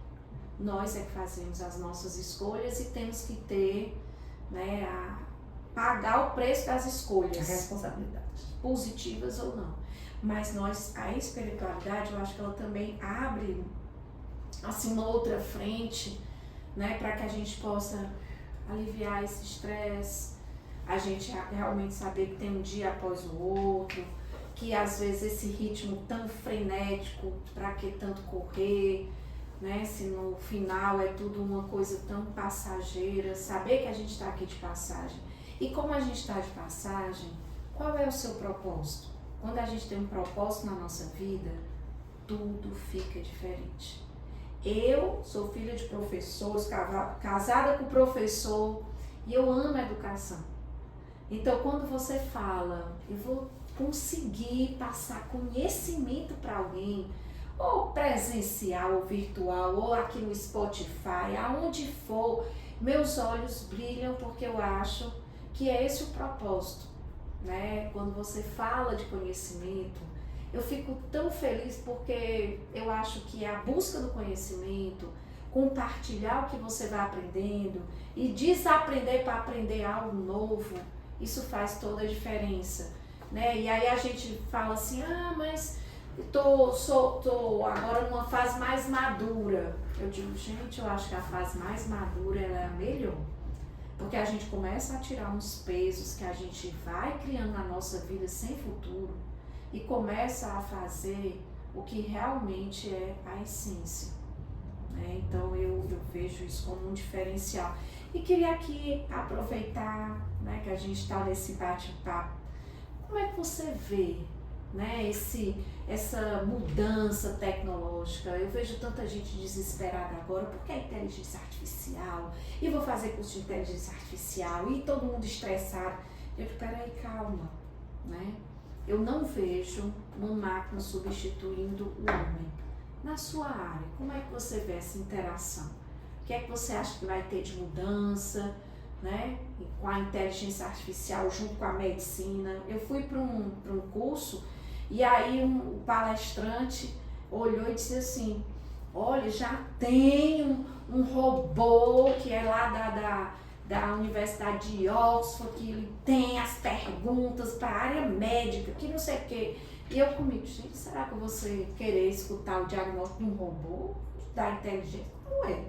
Nós é que fazemos as nossas escolhas e temos que ter, né, pagar o preço das escolhas. A responsabilidade. Positivas ou não. Mas a espiritualidade, eu acho que ela também abre assim uma outra frente, né, para que a gente possa aliviar esse estresse, a gente realmente saber que tem um dia após o outro, que às vezes esse ritmo tão frenético, para que tanto correr, né, se no final é tudo uma coisa tão passageira, saber que a gente está aqui de passagem. E como a gente está de passagem, qual é o seu propósito? Quando a gente tem um propósito na nossa vida, tudo fica diferente. Eu sou filha de professores, casada com professor, e eu amo a educação. Então, quando você fala, eu vou conseguir passar conhecimento para alguém, ou presencial, ou virtual, ou aqui no Spotify, aonde for, meus olhos brilham porque eu acho que é esse o propósito, né? Quando você fala de conhecimento, eu fico tão feliz porque eu acho que a busca do conhecimento, compartilhar o que você vai aprendendo e desaprender para aprender algo novo, isso faz toda a diferença, né? E aí a gente fala assim, mas tô agora numa fase mais madura. Eu digo, gente, eu acho que a fase mais madura ela é a melhor. Porque a gente começa a tirar uns pesos que a gente vai criando na nossa vida sem futuro e começa a fazer o que realmente é a essência, né? Então eu vejo isso como um diferencial. E queria aqui aproveitar, né, que a gente está nesse bate-papo. Como é que você vê, né, essa mudança tecnológica? Eu vejo tanta gente desesperada agora porque é inteligência artificial, e vou fazer curso de inteligência artificial, e todo mundo estressado. Eu digo, peraí, calma, né? Eu não vejo uma máquina substituindo o homem. Na sua área, como é que você vê essa interação? O que é que você acha que vai ter de mudança, né? Com a inteligência artificial junto com a medicina? Eu fui para um curso e aí o palestrante olhou e disse assim, olha, já tem um robô que é lá da Universidade de Oxford, que ele tem as perguntas para a área médica, que não sei o quê. E eu comigo, gente, será que eu vou querer escutar o diagnóstico de um robô da inteligência? Não é.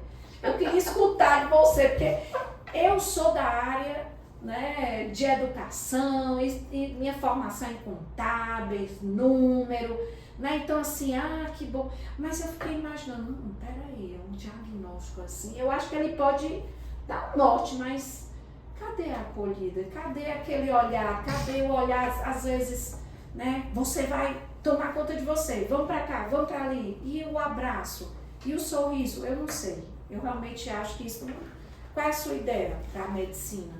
Eu queria escutar de você, porque eu sou da área, né, de educação e minha formação em contábeis, número, né? Então assim, que bom. Mas eu fiquei imaginando, peraí, é um diagnóstico assim. Eu acho que ele pode dar um norte, mas cadê a acolhida? Cadê aquele olhar? Cadê o olhar, às vezes, né? Você vai tomar conta de você, vamos pra cá, vamos pra ali. E o abraço, e o sorriso, eu não sei. Eu realmente acho que isso... Qual é a sua ideia para a medicina?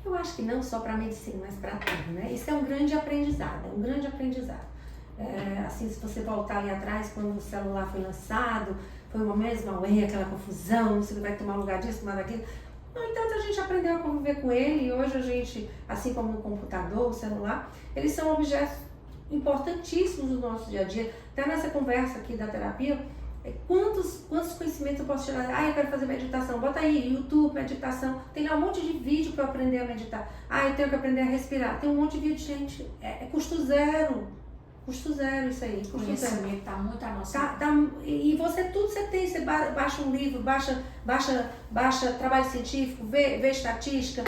Eu acho que não só para a medicina, mas para tudo, né? Isso é um grande aprendizado, é um grande aprendizado. Assim, se você voltar ali atrás, quando o celular foi lançado, foi uma mesma aquela confusão, você vai tomar lugar disso, tomar daquilo. No entanto, a gente aprendeu a conviver com ele e hoje a gente, assim como no computador, o celular, eles são objetos importantíssimos do nosso dia a dia. Até nessa conversa aqui da terapia, quantos conhecimentos eu posso tirar? Eu quero fazer meditação, bota aí, YouTube, meditação, tem lá um monte de vídeo para eu aprender a meditar. Eu tenho que aprender a respirar, tem um monte de vídeo, gente, é custo zero isso aí. O conhecimento está muito a nossa e tudo você tem, você baixa um livro, baixa trabalho científico, vê estatística.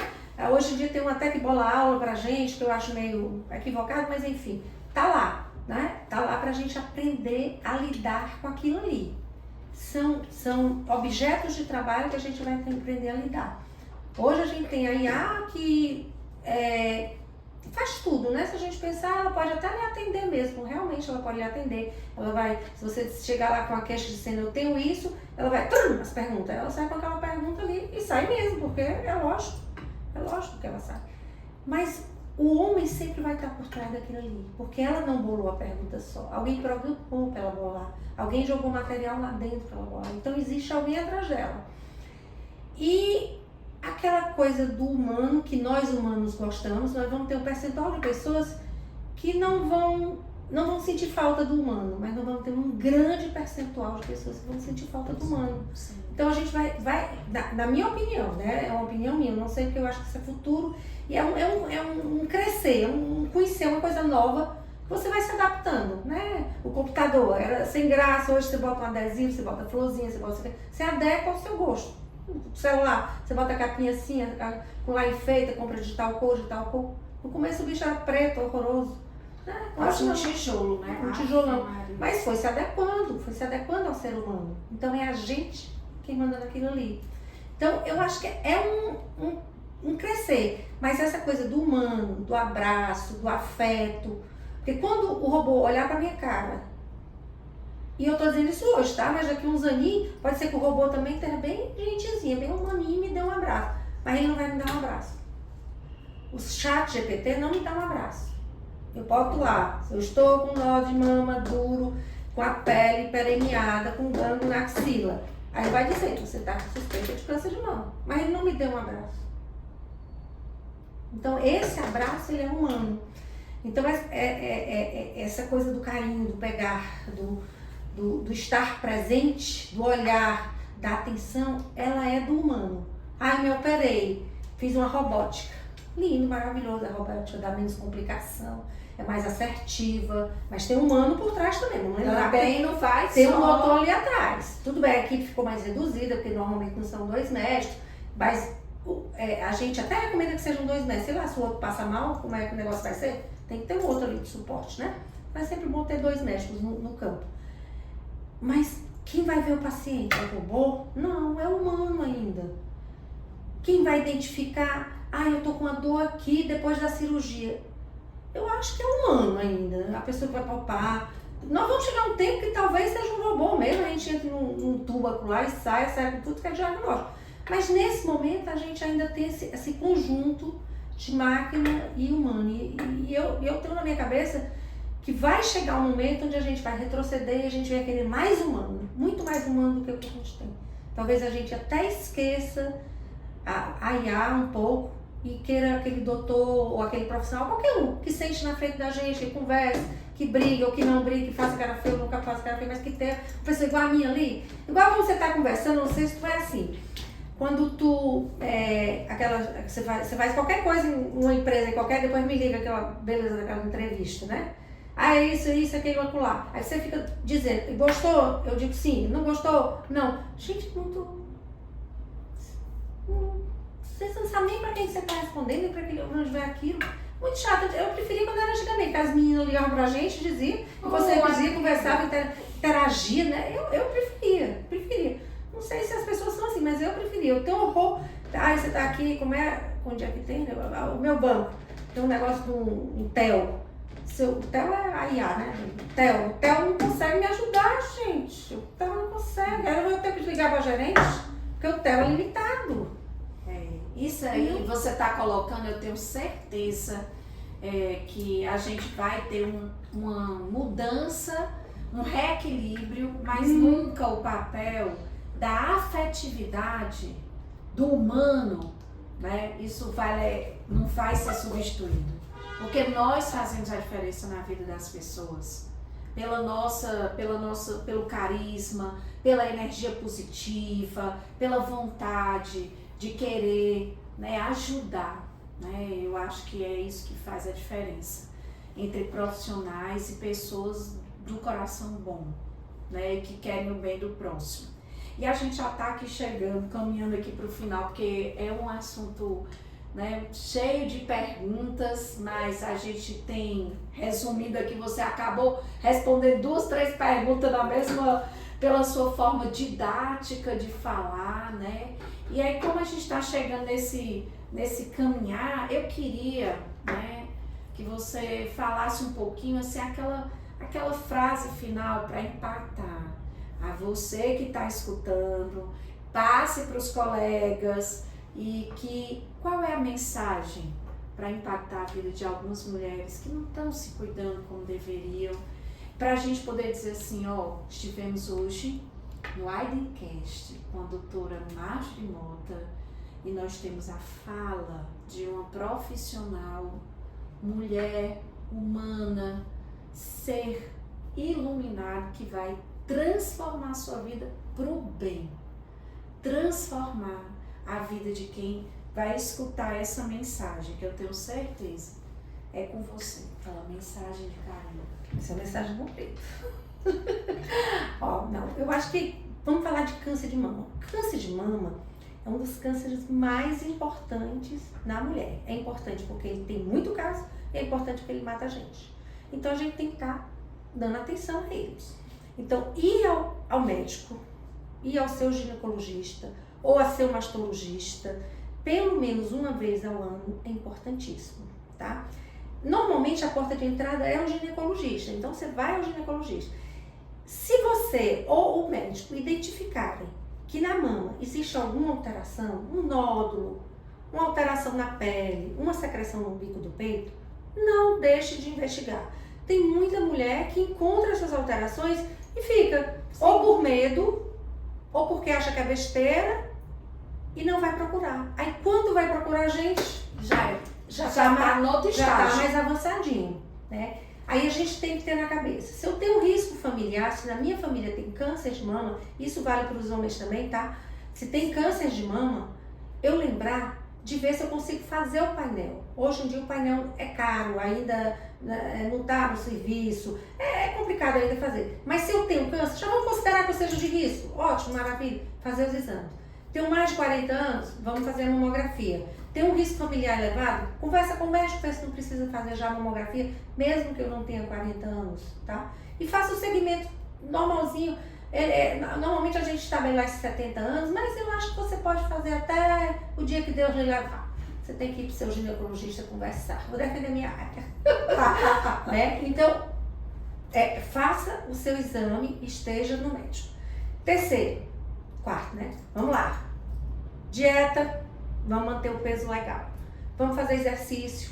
Hoje em dia tem um até que bola aula pra gente, que eu acho meio equivocado, mas enfim, tá lá. Né? Tá lá pra gente aprender a lidar com aquilo ali. São objetos de trabalho que a gente vai aprender a lidar. Hoje a gente tem a IA que faz tudo, né? Se a gente pensar, ela pode até lhe atender mesmo, realmente ela pode lhe atender. Ela vai, se você chegar lá com a queixa dizendo eu tenho isso, ela vai, as perguntas, ela sai com aquela pergunta ali e sai mesmo, porque é lógico que ela sai. Mas o homem sempre vai estar por trás daquilo ali, porque ela não bolou a pergunta só. Alguém programou para ela bolar, alguém jogou material lá dentro para ela bolar. Então existe alguém atrás dela. E aquela coisa do humano, que nós humanos gostamos, nós vamos ter um percentual de pessoas que não vão sentir falta do humano, mas nós vamos ter um grande percentual de pessoas que vão sentir falta do humano. Sim. Então a gente vai na minha opinião, né? É uma opinião minha, eu não sei porque eu acho que isso é futuro. E é um crescer, um conhecer uma coisa nova, que você vai se adaptando, né? O computador era sem graça, hoje você bota um adesivo, você bota florzinha, você adequa ao seu gosto. O celular, você bota a capinha assim, com lá enfeita, compra de tal cor. No começo o bicho era preto, horroroso. Quase um tijolo, né? Um tijolão. Mas foi se adequando ao ser humano. Então é a gente quem manda naquilo ali. Então eu acho que é um crescer, mas essa coisa do humano, do abraço, do afeto, porque quando o robô olhar pra minha cara, e eu tô dizendo isso hoje, tá? Mas daqui uns aninhos, pode ser que o robô também esteja bem gentilzinho, bem humaninho e me dê um abraço, mas ele não vai me dar um abraço. O chat GPT não me dá um abraço. Eu boto lá, se eu estou com nó de mama duro, com a pele pereniada, com gangue na axila, aí vai dizer que você tá com suspeita de câncer de mama, mas ele não me deu um abraço. Então esse abraço ele é humano. Então essa coisa do carinho, do pegar, do estar presente, do olhar, da atenção, ela é do humano. Me operei, fiz uma robótica. Lindo, maravilhoso, a robótica dá menos complicação, é mais assertiva, mas tem um humano por trás também. Vamos lembrar também não faz tem um motor ali atrás. Tudo bem, a equipe ficou mais reduzida, porque normalmente não são 2 médicos, mas a gente até recomenda que sejam 2 médicos. Sei lá, se o outro passa mal, como é que o negócio vai ser? Tem que ter um outro ali de suporte, né? Mas é sempre bom ter 2 médicos no campo. Mas quem vai ver o paciente? É o robô? Não, é humano ainda. Quem vai identificar, eu tô com uma dor aqui depois da cirurgia? Eu acho que é humano ainda. A pessoa que vai palpar. Nós vamos chegar um tempo que talvez seja um robô mesmo, a gente entra num tubo lá e sai com tudo que é diagnóstico. Mas nesse momento a gente ainda tem esse conjunto de máquina e humano. E eu tenho na minha cabeça que vai chegar um momento onde a gente vai retroceder e a gente vai querer mais humano, muito mais humano do que o que a gente tem. Talvez a gente até esqueça a IA um pouco e queira aquele doutor ou aquele profissional, qualquer um, que sente na frente da gente, que conversa, que briga ou que não briga, que faz cara feia ou nunca faz cara feia, mas que tem uma pessoa igual a minha ali. Igual quando você está conversando, não sei se tu é assim. Quando tu, você faz qualquer coisa em uma empresa qualquer, depois me liga aquela beleza daquela entrevista, né? Isso, aquilo, aquilo lá. Aí você fica dizendo, gostou? Eu digo sim. Não gostou? Não. Gente, você não sabe nem para quem você está respondendo, nem para onde vai aquilo. muito chata. Eu preferia quando era antigamente, que as meninas ligavam pra gente, diziam, e você dizia, conversava, interagia, né? Eu preferia. Não sei se as pessoas são assim, mas eu preferia. Eu tenho horror. Você tá aqui, onde é que tem? O meu banco. Tem um negócio de um TEL. O TEL é a IA, né? O TEL não consegue me ajudar, gente. O TEL não consegue. Aí eu vou ter que ligar pra gerente, porque o TEL é limitado. Isso aí você está colocando, eu tenho certeza que a gente vai ter uma mudança, um reequilíbrio, mas nunca o papel da afetividade do humano, né? Isso não vai ser substituído, porque nós fazemos a diferença na vida das pessoas, pelo carisma, pela energia positiva, pela vontade de querer, né, ajudar, né? Eu acho que é isso que faz a diferença entre profissionais e pessoas do coração bom, né, que querem o bem do próximo. E a gente já está aqui caminhando aqui para o final, porque é um assunto, né, cheio de perguntas, mas a gente tem resumido aqui, você acabou respondendo 2, 3 perguntas pela sua forma didática de falar, né? E aí, como a gente está chegando nesse caminhar, eu queria, né, que você falasse um pouquinho, assim, aquela frase final para impactar a você que está escutando, passe para os colegas qual é a mensagem para impactar a vida de algumas mulheres que não estão se cuidando como deveriam, para a gente poder dizer assim, estivemos hoje no Aidencast com a doutora Marjorie Mota e nós temos a fala de uma profissional, mulher, humana, ser iluminado que vai transformar a sua vida para o bem, transformar a vida de quem vai escutar essa mensagem, que eu tenho certeza é com você, aquela mensagem de carinho. Essa é a mensagem do peito. Não, eu acho que vamos falar de câncer de mama. Câncer de mama é um dos cânceres mais importantes na mulher. É importante porque ele tem muito caso e é importante porque ele mata a gente. Então a gente tem que estar dando atenção a eles. Então, ir ao médico, ir ao seu ginecologista ou ao seu mastologista, pelo menos uma vez ao ano, é importantíssimo, tá? Normalmente a porta de entrada é o ginecologista, então você vai ao ginecologista. Se você ou o médico identificarem que na mama existe alguma alteração, um nódulo, uma alteração na pele, uma secreção no bico do peito, não deixe de investigar. Tem muita mulher que encontra essas alterações e fica ou por medo, ou porque acha que é besteira e não vai procurar. Aí quando vai procurar a gente, já tá no outro estágio. Já tá mais avançadinho, né? Aí a gente tem que ter na cabeça, se eu tenho um risco familiar, se na minha família tem câncer de mama, isso vale para os homens também, tá? Se tem câncer de mama, eu lembrar de ver se eu consigo fazer o painel. Hoje em dia o painel é caro, ainda não está no serviço, é complicado ainda fazer. Mas se eu tenho câncer, já vamos considerar que eu seja de risco? Ótimo, maravilha, fazer os exames. Tenho mais de 40 anos, vamos fazer a mamografia. Tem um risco familiar elevado? Conversa com o médico, pensa se não precisa fazer já a mamografia, mesmo que eu não tenha 40 anos, tá? E faça o segmento normalzinho. Normalmente a gente estabelece 70 anos, mas eu acho que você pode fazer até o dia que Deus lhe levar. Você tem que ir para o seu ginecologista conversar. Vou defender minha área. Né? Então, faça o seu exame e esteja no médico. Quarto, né? Vamos lá. Dieta, vamos manter o peso legal. Vamos fazer exercício.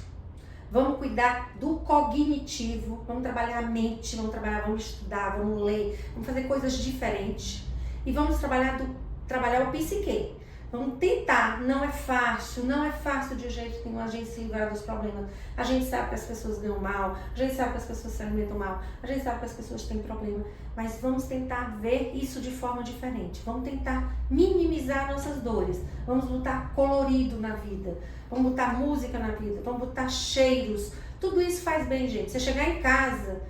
Vamos cuidar do cognitivo, vamos trabalhar a mente, vamos estudar, vamos ler, vamos fazer coisas diferentes. E vamos trabalhar o psique. Vamos tentar, não é fácil de jeito nenhum a gente se livrar dos problemas. A gente sabe que as pessoas ganham mal, a gente sabe que as pessoas se alimentam mal, a gente sabe que as pessoas têm problema, mas vamos tentar ver isso de forma diferente. Vamos tentar minimizar nossas dores, vamos botar colorido na vida, vamos botar música na vida, vamos botar cheiros. Tudo isso faz bem, gente. Você chegar em casa,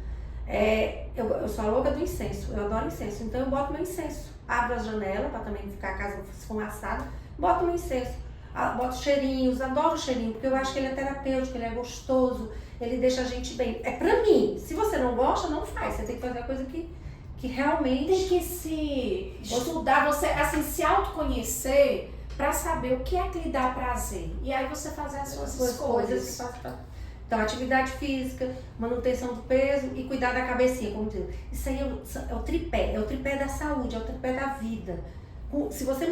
eu sou a louca do incenso, eu adoro incenso, então eu boto meu incenso. Abro a janela para também não ficar a casa esfumaçada, boto meu incenso. boto cheirinhos, adoro o cheirinho, porque eu acho que ele é terapêutico, ele é gostoso, ele deixa a gente bem. É pra mim. Se você não gosta, não faz. Você tem que fazer a coisa que realmente... Tem que se estudar, você assim, se autoconhecer para saber o que é que lhe dá prazer. E aí você fazer as suas escolhas. Então, atividade física, manutenção do peso e cuidar da cabecinha, como diz. Isso aí é o tripé da saúde, é o tripé da vida. Se você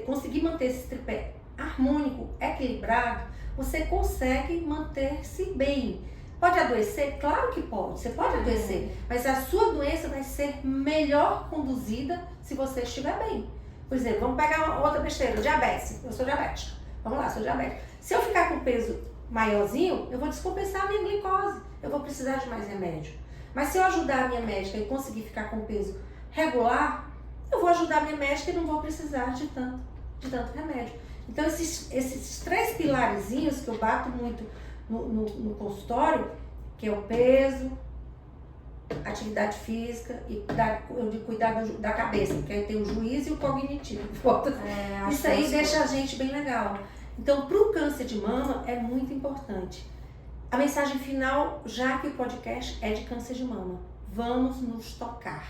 conseguir manter esse tripé harmônico, equilibrado, você consegue manter-se bem. Pode adoecer? Claro que pode, você pode adoecer, mas a sua doença vai ser melhor conduzida se você estiver bem. Por exemplo, vamos pegar outra besteira, diabetes. Eu sou diabética. Vamos lá, sou diabética. Se eu ficar com peso maiorzinho, eu vou descompensar a minha glicose. Eu vou precisar de mais remédio. Mas se eu ajudar a minha médica e conseguir ficar com peso regular, eu vou ajudar a minha médica e não vou precisar de tanto remédio. Então, esses 3 pilarezinhos que eu bato muito no consultório, que é o peso, atividade física e de cuidar da cabeça, que aí tem o juízo e o cognitivo. Isso aí deixa a gente bem legal. Então, para o câncer de mama é muito importante. A mensagem final, já que o podcast é de câncer de mama, vamos nos tocar.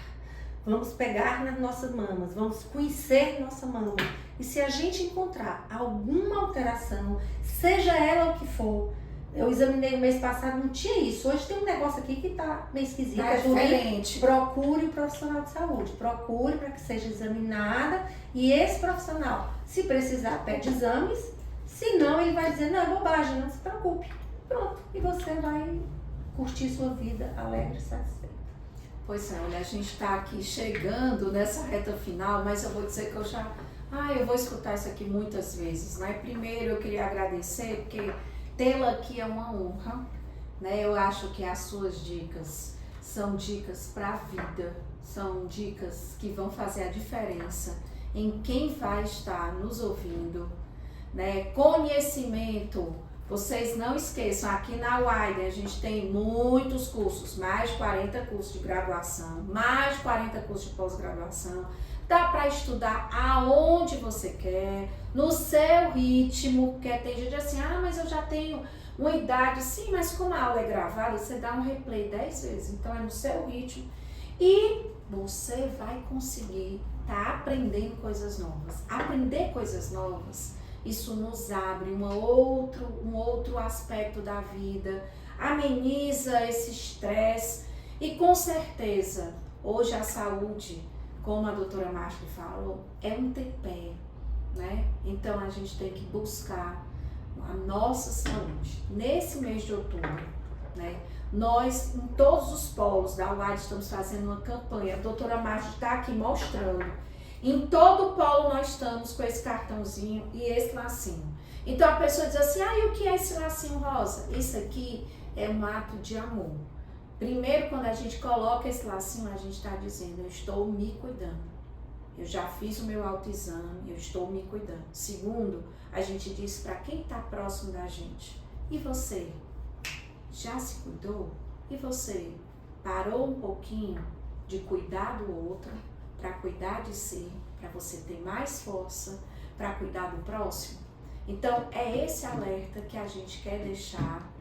Vamos pegar nas nossas mamas, vamos conhecer nossa mama. E se a gente encontrar alguma alteração, seja ela o que for, eu examinei o mês passado, não tinha isso. Hoje tem um negócio aqui que tá meio esquisito. É diferente. Procure o profissional de saúde. Procure para que seja examinada. E esse profissional, se precisar, pede exames. Se não, ele vai dizer, não, é bobagem, não se preocupe. Pronto. E você vai curtir sua vida alegre e satisfeita. Pois é, olha, a gente está aqui chegando nessa reta final, mas eu vou dizer que eu vou escutar isso aqui muitas vezes, né? Primeiro eu queria agradecer, porque tê-la aqui é uma honra, né? Eu acho que as suas dicas são dicas para a vida, são dicas que vão fazer a diferença em quem vai estar nos ouvindo, né? Conhecimento. Vocês não esqueçam, aqui na Widen a gente tem muitos cursos, mais de 40 cursos de graduação, mais de 40 cursos de pós-graduação. Dá para estudar aonde você quer, no seu ritmo, porque tem gente assim, mas eu já tenho uma idade, sim, mas como a aula é gravada, você dá um replay 10 vezes, então é no seu ritmo e você vai conseguir estar aprendendo coisas novas. Aprender coisas novas, isso nos abre um outro aspecto da vida, ameniza esse estresse e com certeza, hoje a saúde, como a doutora Márcia falou, é um tripé, né? Então a gente tem que buscar a nossa saúde. Nesse mês de outubro, né? Nós, em todos os polos da UAD, estamos fazendo uma campanha. A doutora Márcia está aqui mostrando. Em todo polo nós estamos com esse cartãozinho e esse lacinho. Então a pessoa diz assim, e o que é esse lacinho rosa? Isso aqui é um ato de amor. Primeiro, quando a gente coloca esse lacinho, a gente está dizendo, eu estou me cuidando. Eu já fiz o meu autoexame, eu estou me cuidando. Segundo, a gente diz para quem está próximo da gente, e você? Já se cuidou? E você? Parou um pouquinho de cuidar do outro, para cuidar de si, para você ter mais força, para cuidar do próximo? Então, é esse alerta que a gente quer deixar,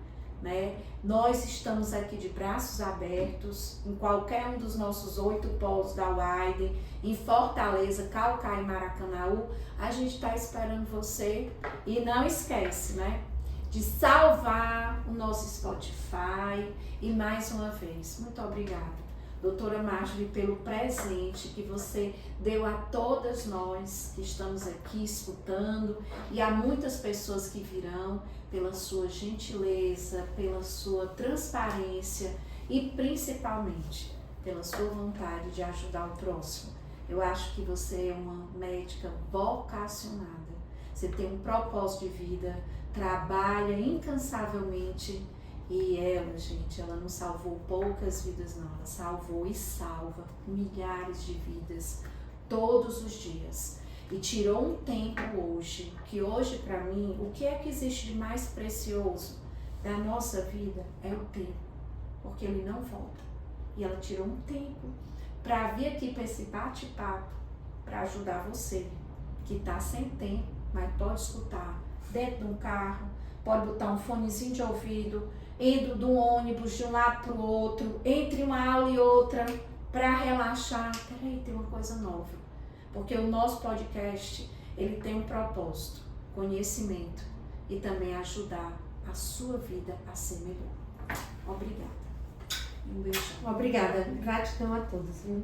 né? Nós estamos aqui de braços abertos em qualquer um dos nossos 8 polos da Widen, em Fortaleza, Caucaia e Maracanaú. A gente está esperando você e não esquece, né, de salvar o nosso Spotify. E mais uma vez, muito obrigada, doutora Marjorie, pelo presente que você deu a todas nós que estamos aqui escutando e a muitas pessoas que virão, pela sua gentileza, pela sua transparência e principalmente pela sua vontade de ajudar o próximo. Eu acho que você é uma médica vocacionada, você tem um propósito de vida, trabalha incansavelmente. E ela, gente, ela não salvou poucas vidas não, ela salvou e salva milhares de vidas todos os dias. E tirou um tempo hoje, que hoje para mim, o que é que existe de mais precioso da nossa vida é o tempo, porque ele não volta. E ela tirou um tempo para vir aqui para esse bate-papo, para ajudar você que está sem tempo, mas pode escutar dentro de um carro, pode botar um fonezinho de ouvido, indo de um ônibus de um lado para o outro, entre uma aula e outra, para relaxar. Peraí, tem uma coisa nova. Porque o nosso podcast, ele tem um propósito, conhecimento e também ajudar a sua vida a ser melhor. Obrigada. Um beijão. Obrigada. Gratidão a todos, viu?